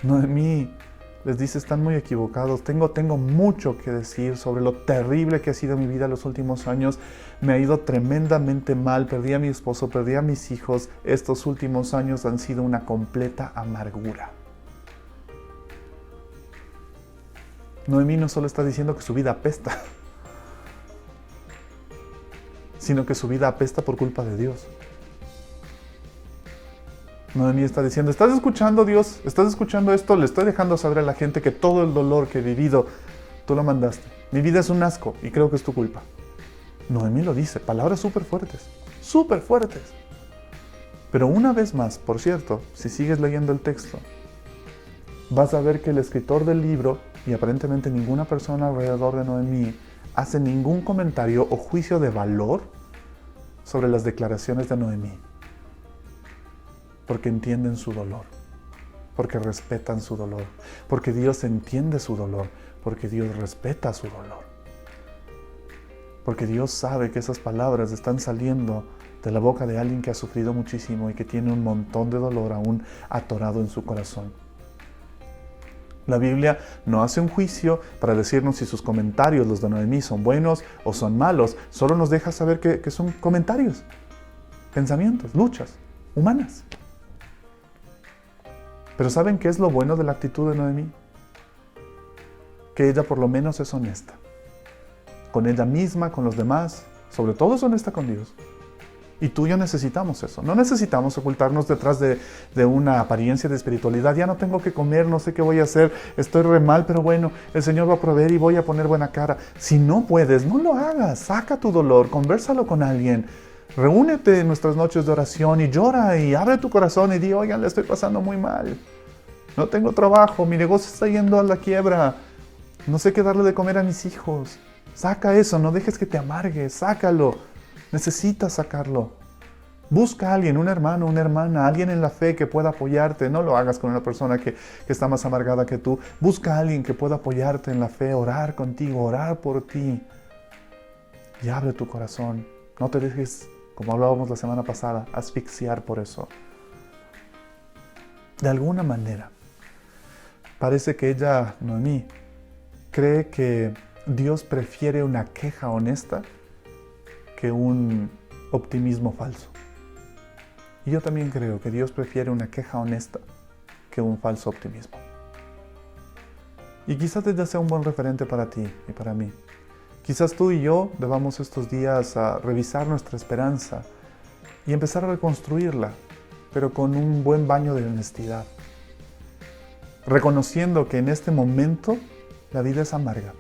Noemí les dice, están muy equivocados, tengo mucho que decir sobre lo terrible que ha sido mi vida los últimos años. Me ha ido tremendamente mal, perdí a mi esposo, perdí a mis hijos. Estos últimos años han sido una completa amargura. Noemí no solo está diciendo que su vida apesta, sino que su vida apesta por culpa de Dios. Noemí está diciendo, ¿estás escuchando, Dios? ¿Estás escuchando esto? Le estoy dejando saber a la gente que todo el dolor que he vivido, tú lo mandaste. Mi vida es un asco y creo que es tu culpa. Noemí lo dice, palabras súper fuertes, súper fuertes. Pero una vez más, por cierto, si sigues leyendo el texto, vas a ver que el escritor del libro, y aparentemente ninguna persona alrededor de Noemí, hace ningún comentario o juicio de valor sobre las declaraciones de Noemí. Porque entienden su dolor, porque respetan su dolor, porque Dios entiende su dolor, porque Dios respeta su dolor. Porque Dios sabe que esas palabras están saliendo de la boca de alguien que ha sufrido muchísimo y que tiene un montón de dolor aún atorado en su corazón. La Biblia no hace un juicio para decirnos si sus comentarios, los de Noemí, son buenos o son malos. Solo nos deja saber que son comentarios, pensamientos, luchas humanas. Pero ¿saben qué es lo bueno de la actitud de Noemí? Que ella por lo menos es honesta. Con ella misma, con los demás, sobre todo es honesta con Dios. Y tú y yo necesitamos eso. No necesitamos ocultarnos detrás de una apariencia de espiritualidad. Ya no tengo que comer, no sé qué voy a hacer, estoy re mal, pero bueno, el Señor va a proveer y voy a poner buena cara. Si no puedes, no lo hagas. Saca tu dolor, convérsalo con alguien. Reúnete en nuestras noches de oración y llora y abre tu corazón y di, oigan, le estoy pasando muy mal. No tengo trabajo, mi negocio está yendo a la quiebra. No sé qué darle de comer a mis hijos. Saca eso, no dejes que te amargues, sácalo. Necesitas sacarlo. Busca a alguien, un hermano, una hermana, alguien en la fe que pueda apoyarte. No lo hagas con una persona que está más amargada que tú. Busca a alguien que pueda apoyarte en la fe, orar contigo, orar por ti. Y abre tu corazón. No te dejes, como hablábamos la semana pasada, asfixiar por eso. De alguna manera, parece que ella, Noemí, cree que Dios prefiere una queja honesta que un optimismo falso. Y yo también creo que Dios prefiere una queja honesta que un falso optimismo. Y quizás ella sea un buen referente para ti y para mí. Quizás tú y yo debamos estos días a revisar nuestra esperanza y empezar a reconstruirla, pero con un buen baño de honestidad. Reconociendo que en este momento la vida es amarga.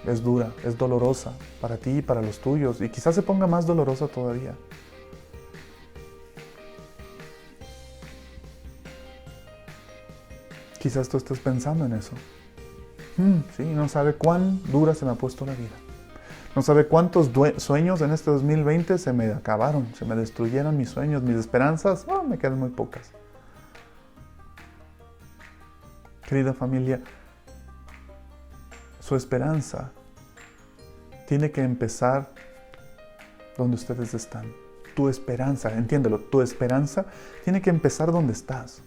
Es dura, es dolorosa para ti y para los tuyos, y quizás se ponga más dolorosa todavía. Quizás tú estés pensando en eso. Sí, no sabe cuán dura se me ha puesto la vida. No sabe cuántos sueños en este 2020 se me acabaron, se me destruyeron mis sueños, mis esperanzas, me quedan muy pocas. Querida familia, su esperanza tiene que empezar donde ustedes están. Tu esperanza, entiéndelo, tu esperanza tiene que empezar donde estás.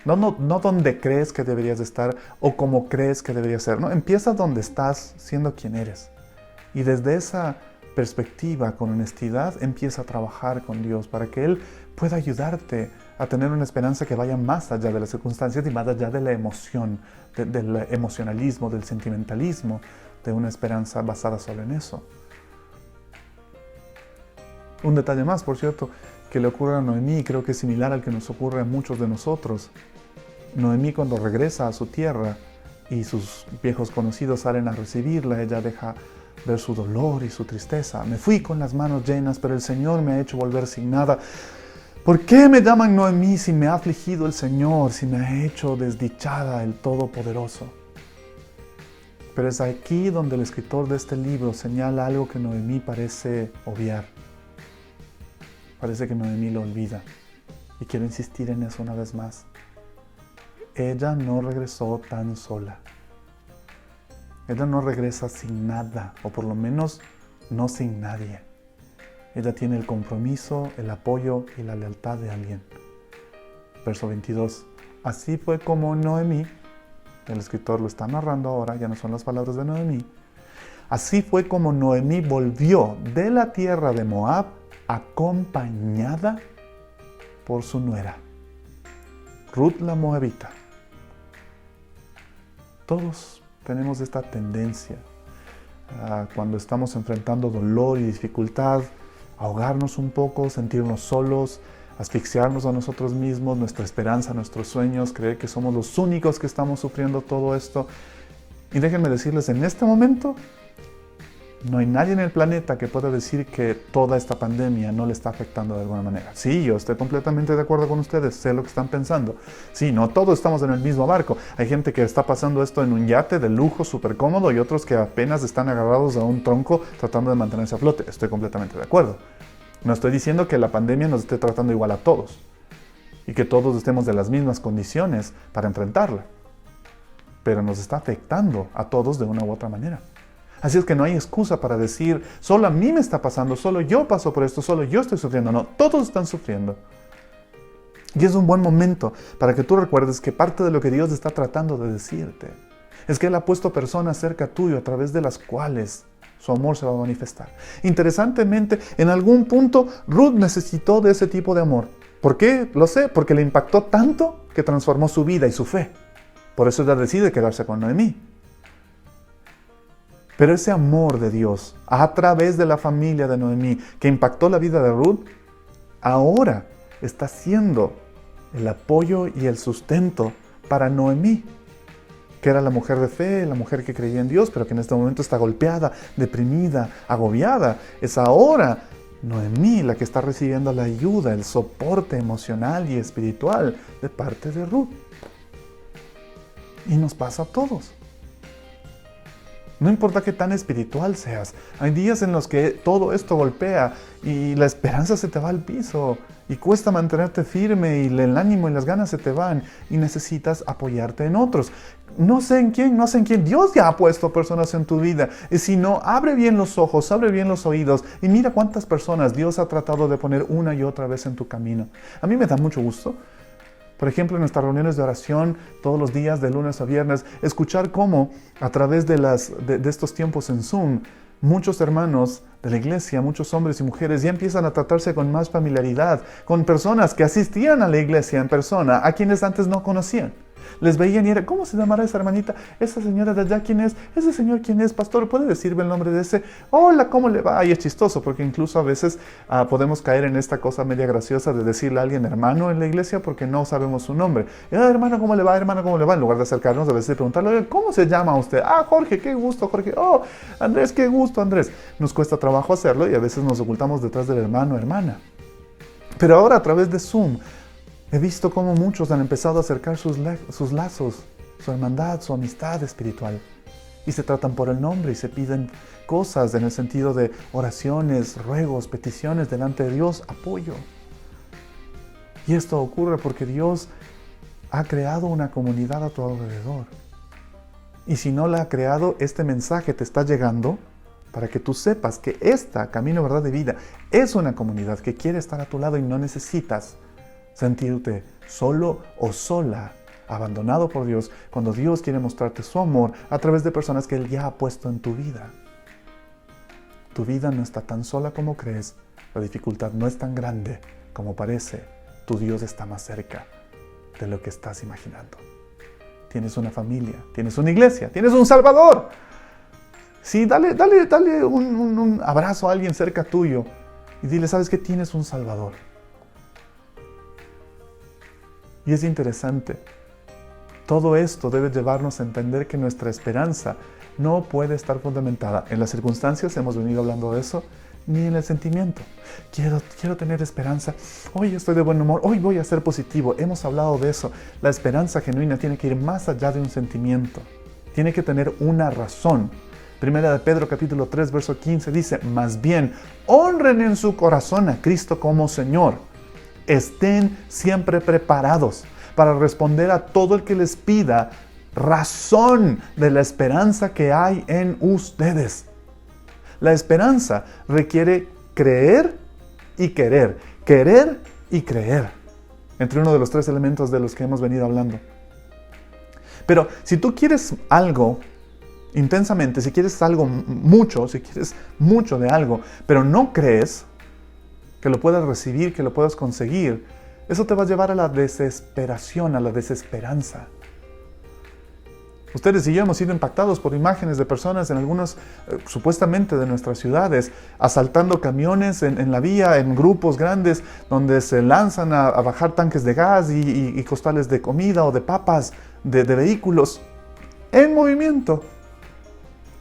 No donde crees que deberías estar o como crees que deberías ser. No, empieza donde estás siendo quien eres. Y desde esa perspectiva, con honestidad, empieza a trabajar con Dios para que Él pueda ayudarte a tener una esperanza que vaya más allá de las circunstancias y más allá de la emoción, del emocionalismo, del sentimentalismo, de una esperanza basada solo en eso. Un detalle más, por cierto, que le ocurre a Noemí, creo que es similar al que nos ocurre a muchos de nosotros. Noemí, cuando regresa a su tierra y sus viejos conocidos salen a recibirla, ella deja ver su dolor y su tristeza. Me fui con las manos llenas, pero el Señor me ha hecho volver sin nada. ¿Por qué me llaman Noemí si me ha afligido el Señor, si me ha hecho desdichada el Todopoderoso? Pero es aquí donde el escritor de este libro señala algo que Noemí parece obviar. Parece que Noemí lo olvida. Y quiero insistir en eso una vez más. Ella no regresó tan sola. Ella no regresa sin nada, o por lo menos no sin nadie. Ella tiene el compromiso, el apoyo y la lealtad de alguien. Verso 22. Así fue como Noemí, el escritor lo está narrando ahora, ya no son las palabras de Noemí. Así fue como Noemí volvió de la tierra de Moab acompañada por su nuera, Ruth la Moabita. Todos tenemos esta tendencia cuando estamos enfrentando dolor y dificultad, ahogarnos un poco, sentirnos solos, asfixiarnos a nosotros mismos, nuestra esperanza, nuestros sueños, creer que somos los únicos que estamos sufriendo todo esto. Y déjenme decirles, en este momento, no hay nadie en el planeta que pueda decir que toda esta pandemia no le está afectando de alguna manera. Sí, yo estoy completamente de acuerdo con ustedes, sé lo que están pensando. Sí, no todos estamos en el mismo barco. Hay gente que está pasando esto en un yate de lujo súper cómodo y otros que apenas están agarrados a un tronco tratando de mantenerse a flote. Estoy completamente de acuerdo. No estoy diciendo que la pandemia nos esté tratando igual a todos y que todos estemos de las mismas condiciones para enfrentarla, pero nos está afectando a todos de una u otra manera. Así es que no hay excusa para decir, solo a mí me está pasando, solo yo paso por esto, solo yo estoy sufriendo. No, todos están sufriendo. Y es un buen momento para que tú recuerdes que parte de lo que Dios está tratando de decirte es que Él ha puesto personas cerca tuyo a través de las cuales su amor se va a manifestar. Interesantemente, en algún punto, Ruth necesitó de ese tipo de amor. ¿Por qué? Lo sé, porque le impactó tanto que transformó su vida y su fe. Por eso ella decide quedarse con Noemí. Pero ese amor de Dios, a través de la familia de Noemí, que impactó la vida de Ruth, ahora está siendo el apoyo y el sustento para Noemí, que era la mujer de fe, la mujer que creía en Dios, pero que en este momento está golpeada, deprimida, agobiada. Es ahora Noemí la que está recibiendo la ayuda, el soporte emocional y espiritual de parte de Ruth. Y nos pasa a todos. No importa qué tan espiritual seas, hay días en los que todo esto golpea y la esperanza se te va al piso y cuesta mantenerte firme y el ánimo y las ganas se te van y necesitas apoyarte en otros. No sé en quién, Dios ya ha puesto personas en tu vida. Y si no, abre bien los ojos, abre bien los oídos y mira cuántas personas Dios ha tratado de poner una y otra vez en tu camino. A mí me da mucho gusto. Por ejemplo, en nuestras reuniones de oración, todos los días, de lunes a viernes, escuchar cómo a través de estos tiempos en Zoom, muchos hermanos de la iglesia, muchos hombres y mujeres ya empiezan a tratarse con más familiaridad, con personas que asistían a la iglesia en persona, a quienes antes no conocían. Les veían y era, ¿cómo se llamará esa hermanita? ¿Esa señora de allá quién es? ¿Ese señor quién es? Pastor, ¿puede decirme el nombre de ese? Hola, ¿cómo le va? Y es chistoso porque incluso a veces podemos caer en esta cosa media graciosa de decirle a alguien hermano en la iglesia porque no sabemos su nombre. Hermano, ¿cómo le va? Hermano, ¿cómo le va? En lugar de acercarnos a veces y preguntarle, ¿cómo se llama usted? Jorge, qué gusto, Jorge. Oh, Andrés, qué gusto, Andrés. Nos cuesta trabajo hacerlo y a veces nos ocultamos detrás del hermano, hermana. Pero ahora a través de Zoom, he visto cómo muchos han empezado a acercar sus lazos, su hermandad, su amistad espiritual. Y se tratan por el nombre y se piden cosas en el sentido de oraciones, ruegos, peticiones delante de Dios, apoyo. Y esto ocurre porque Dios ha creado una comunidad a tu alrededor. Y si no la ha creado, este mensaje te está llegando para que tú sepas que esta Camino, Verdad y Vida es una comunidad que quiere estar a tu lado y no necesitas sentirte solo o sola, abandonado por Dios, cuando Dios quiere mostrarte su amor a través de personas que Él ya ha puesto en tu vida. Tu vida no está tan sola como crees, la dificultad no es tan grande como parece, tu Dios está más cerca de lo que estás imaginando. Tienes una familia, tienes una iglesia, tienes un Salvador. Sí, dale un abrazo a alguien cerca tuyo y dile, ¿sabes qué? Tienes un Salvador. Y es interesante, todo esto debe llevarnos a entender que nuestra esperanza no puede estar fundamentada en las circunstancias, hemos venido hablando de eso, ni en el sentimiento. Quiero tener esperanza, hoy estoy de buen humor, hoy voy a ser positivo, hemos hablado de eso. La esperanza genuina tiene que ir más allá de un sentimiento, tiene que tener una razón. Primera de Pedro capítulo 3 verso 15 dice, más bien, honren en su corazón a Cristo como Señor. Estén siempre preparados para responder a todo el que les pida razón de la esperanza que hay en ustedes. La esperanza requiere creer y querer. Querer y creer. Entre uno de los 3 elementos de los que hemos venido hablando. Pero si tú quieres algo intensamente, si quieres algo mucho, si quieres mucho de algo, pero no crees que lo puedas recibir, que lo puedas conseguir, eso te va a llevar a la desesperación, a la desesperanza. Ustedes y yo hemos sido impactados por imágenes de personas en algunos, supuestamente de nuestras ciudades, asaltando camiones en la vía, en grupos grandes, donde se lanzan a bajar tanques de gas y costales de comida o de papas de vehículos en movimiento.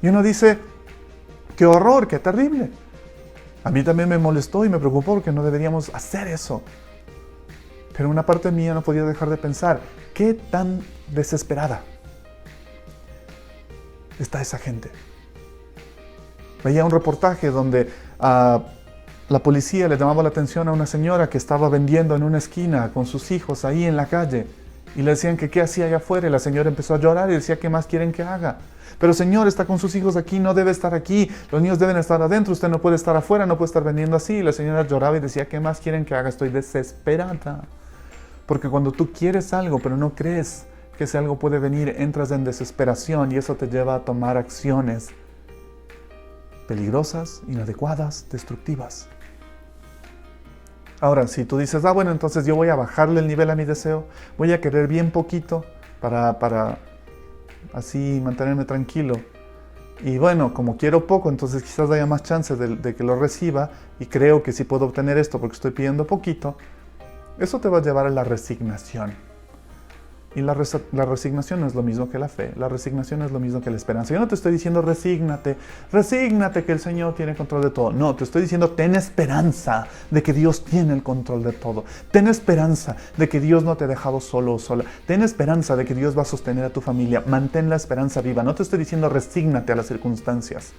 Y uno dice, qué horror, qué terrible. A mí también me molestó y me preocupó porque no deberíamos hacer eso. Pero una parte mía no podía dejar de pensar, qué tan desesperada está esa gente. Veía un reportaje donde la policía le llamaba la atención a una señora que estaba vendiendo en una esquina con sus hijos ahí en la calle y le decían que qué hacía allá afuera y la señora empezó a llorar y decía, ¿qué más quieren que haga? Pero señor, está con sus hijos aquí, no debe estar aquí, los niños deben estar adentro, usted no puede estar afuera, no puede estar vendiendo así. Y la señora lloraba y decía, ¿qué más quieren que haga? Estoy desesperada. Porque cuando tú quieres algo pero no crees que ese algo puede venir, entras en desesperación y eso te lleva a tomar acciones peligrosas, inadecuadas, destructivas. Ahora, si tú dices, bueno, entonces yo voy a bajarle el nivel a mi deseo, voy a querer bien poquito para así mantenerme tranquilo. Y bueno, como quiero poco, entonces quizás haya más chances de que lo reciba y creo que sí puedo obtener esto porque estoy pidiendo poquito. Eso te va a llevar a la resignación. Y la resignación no es lo mismo que la fe, la resignación es lo mismo que la esperanza. Yo no te estoy diciendo resígnate que el Señor tiene control de todo. No, te estoy diciendo ten esperanza de que Dios tiene el control de todo. Ten esperanza de que Dios no te ha dejado solo o sola. Ten esperanza de que Dios va a sostener a tu familia. Mantén la esperanza viva. No te estoy diciendo resígnate a las circunstancias.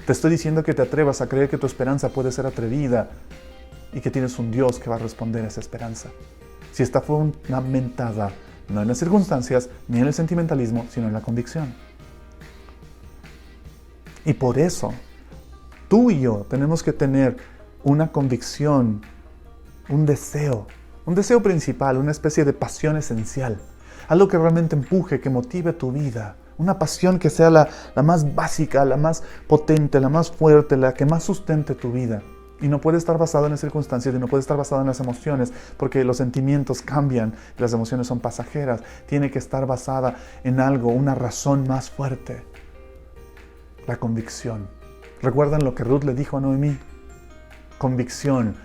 Te estoy diciendo que te atrevas a creer que tu esperanza puede ser atrevida y que tienes un Dios que va a responder a esa esperanza. Si está fundamentada no en las circunstancias, ni en el sentimentalismo, sino en la convicción. Y por eso, tú y yo tenemos que tener una convicción, un deseo principal, una especie de pasión esencial. Algo que realmente empuje, que motive tu vida. Una pasión que sea la más básica, la más potente, la más fuerte, la que más sustente tu vida. Y no puede estar basado en las circunstancias y no puede estar basado en las emociones, porque los sentimientos cambian, las emociones son pasajeras. Tiene que estar basada en algo, una razón más fuerte. La convicción. ¿Recuerdan lo que Ruth le dijo a Noemí? Convicción.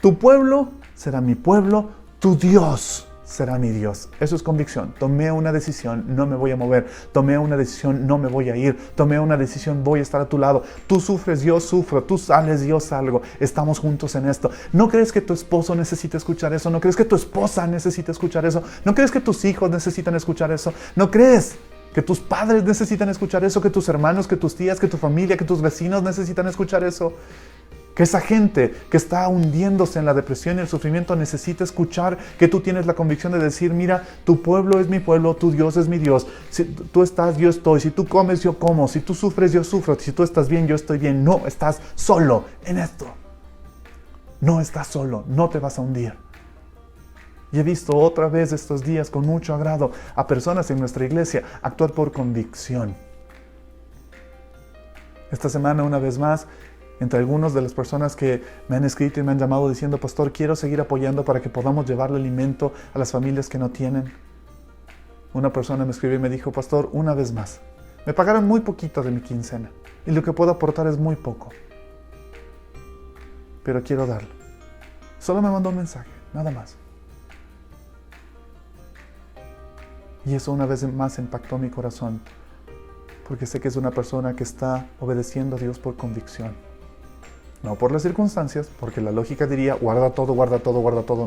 Tu pueblo será mi pueblo, tu Dios será mi Dios. Eso es convicción. Tomé una decisión, no me voy a mover. Tomé una decisión, no me voy a ir. Tomé una decisión, voy a estar a tu lado. Tú sufres, yo sufro. Tú sales, yo salgo. Estamos juntos en esto. ¿No crees que tu esposo necesita escuchar eso? ¿No crees que tu esposa necesita escuchar eso? ¿No crees que tus hijos necesitan escuchar eso? ¿No crees que tus padres necesitan escuchar eso? ¿Que tus hermanos, que tus tías, que tu familia, que tus vecinos necesitan escuchar eso? Que esa gente que está hundiéndose en la depresión y el sufrimiento necesita escuchar que tú tienes la convicción de decir, mira, tu pueblo es mi pueblo, tu Dios es mi Dios. Si tú estás, yo estoy. Si tú comes, yo como. Si tú sufres, yo sufro. Si tú estás bien, yo estoy bien. No estás solo en esto. No estás solo. No te vas a hundir. Y he visto otra vez estos días con mucho agrado a personas en nuestra iglesia actuar por convicción. Esta semana, una vez más, entre algunas de las personas que me han escrito y me han llamado diciendo, pastor, quiero seguir apoyando para que podamos llevarle alimento a las familias que no tienen. Una persona me escribió y me dijo, pastor, una vez más, me pagaron muy poquito de mi quincena y lo que puedo aportar es muy poco. Pero quiero darle. Solo me mandó un mensaje, nada más. Y eso una vez más impactó mi corazón, porque sé que es una persona que está obedeciendo a Dios por convicción. No por las circunstancias, porque la lógica diría, guarda todo,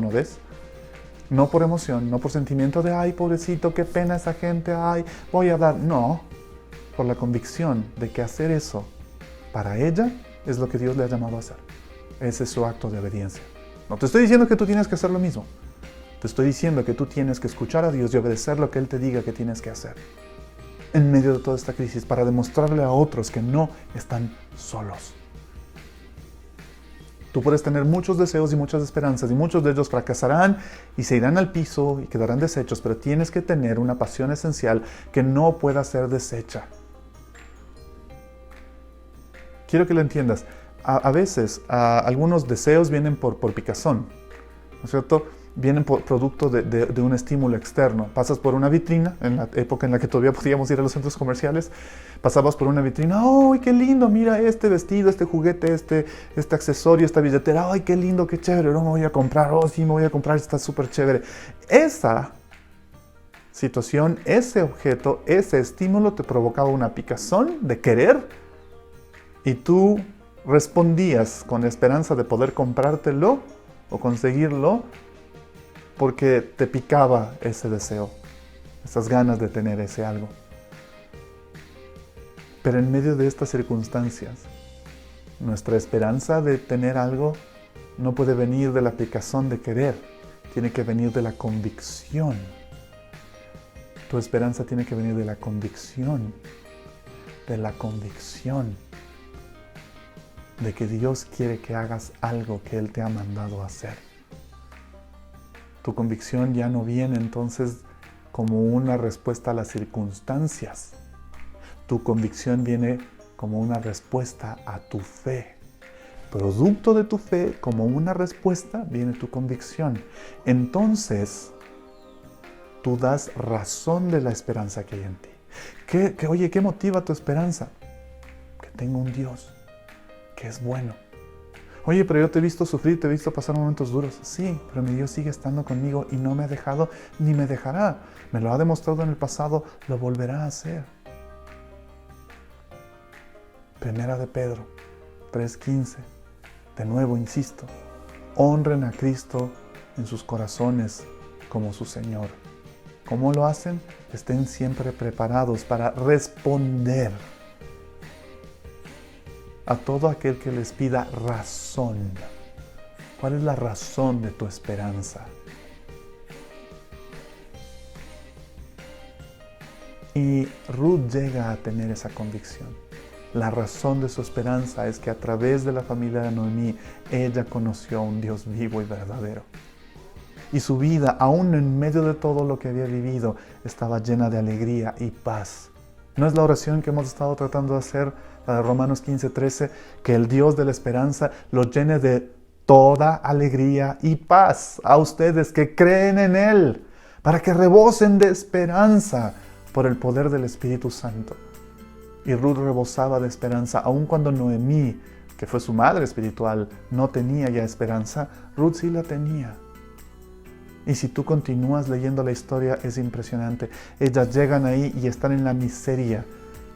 ¿no ves? No por emoción, no por sentimiento de, ay, pobrecito, qué pena esa gente, ay, voy a dar. No, por la convicción de que hacer eso para ella es lo que Dios le ha llamado a hacer. Ese es su acto de obediencia. No te estoy diciendo que tú tienes que hacer lo mismo. Te estoy diciendo que tú tienes que escuchar a Dios y obedecer lo que Él te diga que tienes que hacer en medio de toda esta crisis para demostrarle a otros que no están solos. Tú puedes tener muchos deseos y muchas esperanzas y muchos de ellos fracasarán y se irán al piso y quedarán deshechos, pero tienes que tener una pasión esencial que no pueda ser deshecha. Quiero que lo entiendas. A veces algunos deseos vienen por picazón, ¿no es cierto? Vienen por producto de un estímulo externo. Pasas por una vitrina, en la época en la que todavía podíamos ir a los centros comerciales, pasabas por una vitrina, ¡ay, qué lindo! Mira este vestido, este juguete, este accesorio, esta billetera, ¡ay, qué lindo, qué chévere! No me voy a comprar, ¡oh, sí, me voy a comprar! Está súper chévere. Esa situación, ese objeto, ese estímulo te provocaba una picazón de querer y tú respondías con la esperanza de poder comprártelo o conseguirlo porque te picaba ese deseo, esas ganas de tener ese algo. Pero en medio de estas circunstancias, nuestra esperanza de tener algo no puede venir de la picazón de querer, tiene que venir de la convicción. Tu esperanza tiene que venir de la convicción de que Dios quiere que hagas algo que Él te ha mandado a hacer. Tu convicción ya no viene entonces como una respuesta a las circunstancias. Tu convicción viene como una respuesta a tu fe. Producto de tu fe, como una respuesta, viene tu convicción. Entonces, tú das razón de la esperanza que hay en ti. Oye, ¿qué motiva tu esperanza? Que tengo un Dios que es bueno. Oye, pero yo te he visto sufrir, te he visto pasar momentos duros. Sí, pero mi Dios sigue estando conmigo y no me ha dejado ni me dejará. Me lo ha demostrado en el pasado, lo volverá a hacer. Primera de Pedro 3:15. De nuevo, insisto, honren a Cristo en sus corazones como su Señor. ¿Cómo lo hacen? Estén siempre preparados para responder a todo aquel que les pida razón. ¿Cuál es la razón de tu esperanza? Y Ruth llega a tener esa convicción. La razón de su esperanza es que a través de la familia de Noemí, ella conoció a un Dios vivo y verdadero. Y su vida, aún en medio de todo lo que había vivido, estaba llena de alegría y paz. ¿No es la oración que hemos estado tratando de hacer, la de Romanos 15:13, que el Dios de la esperanza los llene de toda alegría y paz a ustedes que creen en Él, para que rebosen de esperanza por el poder del Espíritu Santo? Y Ruth rebosaba de esperanza, aun cuando Noemí, que fue su madre espiritual, no tenía ya esperanza, Ruth sí la tenía. Y si tú continúas leyendo la historia, es impresionante. Ellas llegan ahí y están en la miseria.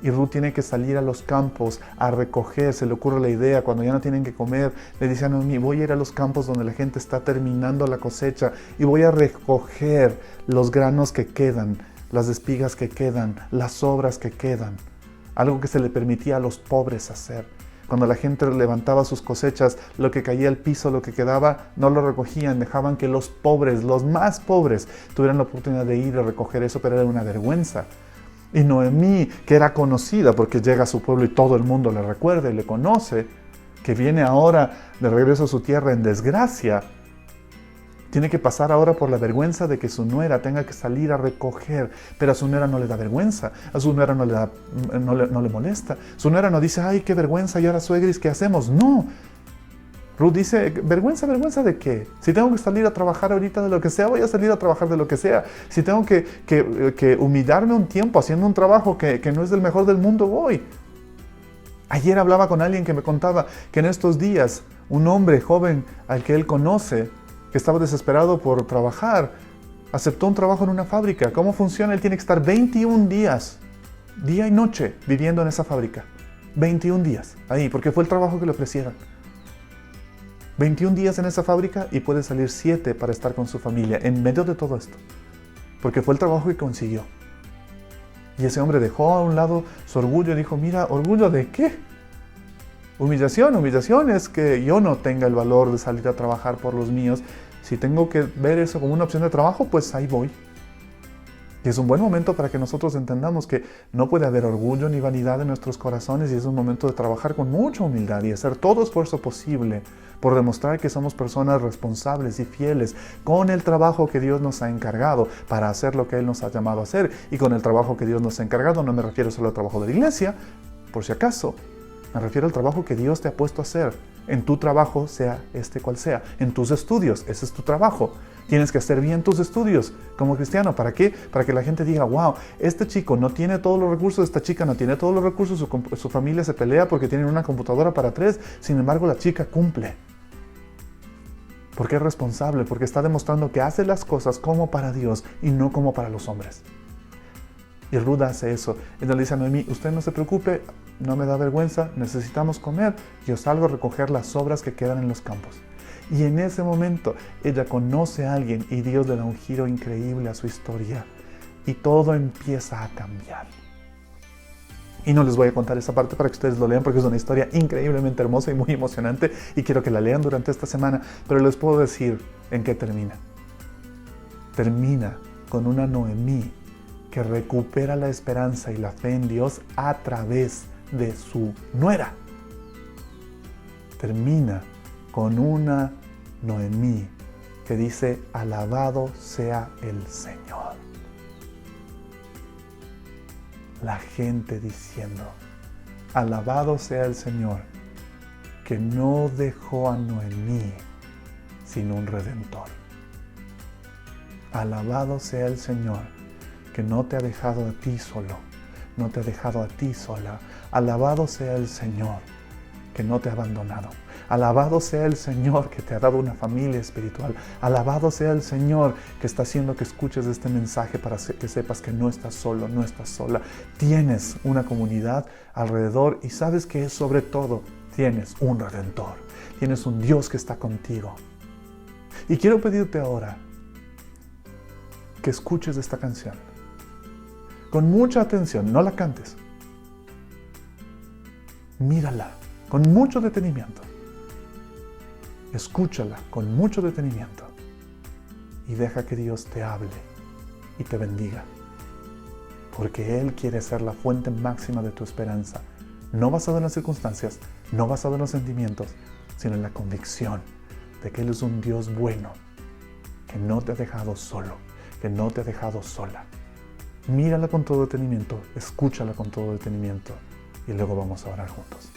Y Ruth tiene que salir a los campos a recoger. Se le ocurre la idea, cuando ya no tienen que comer, le dice a Noemí, voy a ir a los campos donde la gente está terminando la cosecha y voy a recoger los granos que quedan, las espigas que quedan, las sobras que quedan. Algo que se le permitía a los pobres hacer. Cuando la gente levantaba sus cosechas, lo que caía al piso, lo que quedaba, no lo recogían, dejaban que los pobres, los más pobres, tuvieran la oportunidad de ir a recoger eso, pero era una vergüenza. Y Noemí, que era conocida porque llega a su pueblo y todo el mundo le recuerda y le conoce, que viene ahora de regreso a su tierra en desgracia, tiene que pasar ahora por la vergüenza de que su nuera tenga que salir a recoger, pero a su nuera no le da vergüenza, a su nuera no le molesta, su nuera no dice, ay, qué vergüenza, y ahora suegris, ¿qué hacemos? No. Ruth dice, ¿vergüenza de qué? Si tengo que salir a trabajar ahorita de lo que sea, voy a salir a trabajar de lo que sea. Si tengo que humillarme un tiempo haciendo un trabajo que no es del mejor del mundo, voy. Ayer hablaba con alguien que me contaba que en estos días un hombre joven al que él conoce, que estaba desesperado por trabajar, aceptó un trabajo en una fábrica. ¿Cómo funciona? Él tiene que estar 21 días, día y noche, viviendo en esa fábrica. 21 días, ahí, porque fue el trabajo que le ofrecieron. 21 días en esa fábrica y puede salir 7 para estar con su familia, en medio de todo esto. Porque fue el trabajo que consiguió. Y ese hombre dejó a un lado su orgullo y dijo, mira, ¿orgullo de qué? Humillación es que yo no tenga el valor de salir a trabajar por los míos, Si tengo que ver eso como una opción de trabajo, pues ahí voy. Y es un buen momento para que nosotros entendamos que no puede haber orgullo ni vanidad en nuestros corazones y es un momento de trabajar con mucha humildad y hacer todo esfuerzo posible por demostrar que somos personas responsables y fieles con el trabajo que Dios nos ha encargado para hacer lo que Él nos ha llamado a hacer. Y con el trabajo que Dios nos ha encargado no me refiero solo al trabajo de la iglesia, por si acaso, me refiero al trabajo que Dios te ha puesto a hacer. En tu trabajo, sea este cual sea. En tus estudios, ese es tu trabajo. Tienes que hacer bien tus estudios como cristiano. ¿Para qué? Para que la gente diga, wow, este chico no tiene todos los recursos, esta chica no tiene todos los recursos, su familia se pelea porque tienen una computadora para 3, sin embargo la chica cumple. Porque es responsable, porque está demostrando que hace las cosas como para Dios y no como para los hombres. Y Ruth hace eso. Ella le dice a Noemí, usted no se preocupe, no me da vergüenza, necesitamos comer, yo salgo a recoger las sobras que quedan en los campos. Y en ese momento ella conoce a alguien y Dios le da un giro increíble a su historia. Y todo empieza a cambiar. Y no les voy a contar esa parte para que ustedes lo lean porque es una historia increíblemente hermosa y muy emocionante y quiero que la lean durante esta semana. Pero les puedo decir en qué termina. Termina con una Noemí que recupera la esperanza y la fe en Dios a través de su nuera. Termina con una Noemí que dice, alabado sea el Señor. La gente diciendo, alabado sea el Señor, que no dejó a Noemí sin un redentor. Alabado sea el Señor, que no te ha dejado a ti solo, no te ha dejado a ti sola. Alabado sea el Señor, que no te ha abandonado. Alabado sea el Señor que te ha dado una familia espiritual. Alabado sea el Señor que está haciendo que escuches este mensaje para que sepas que no estás solo, no estás sola. Tienes una comunidad alrededor y sabes que sobre todo tienes un Redentor. Tienes un Dios que está contigo. Y quiero pedirte ahora que escuches esta canción. Con mucha atención, no la cantes. Mírala con mucho detenimiento. Escúchala con mucho detenimiento y deja que Dios te hable y te bendiga. Porque Él quiere ser la fuente máxima de tu esperanza, no basado en las circunstancias, no basado en los sentimientos, sino en la convicción de que Él es un Dios bueno, que no te ha dejado solo, que no te ha dejado sola. Mírala con todo detenimiento, escúchala con todo detenimiento y luego vamos a orar juntos.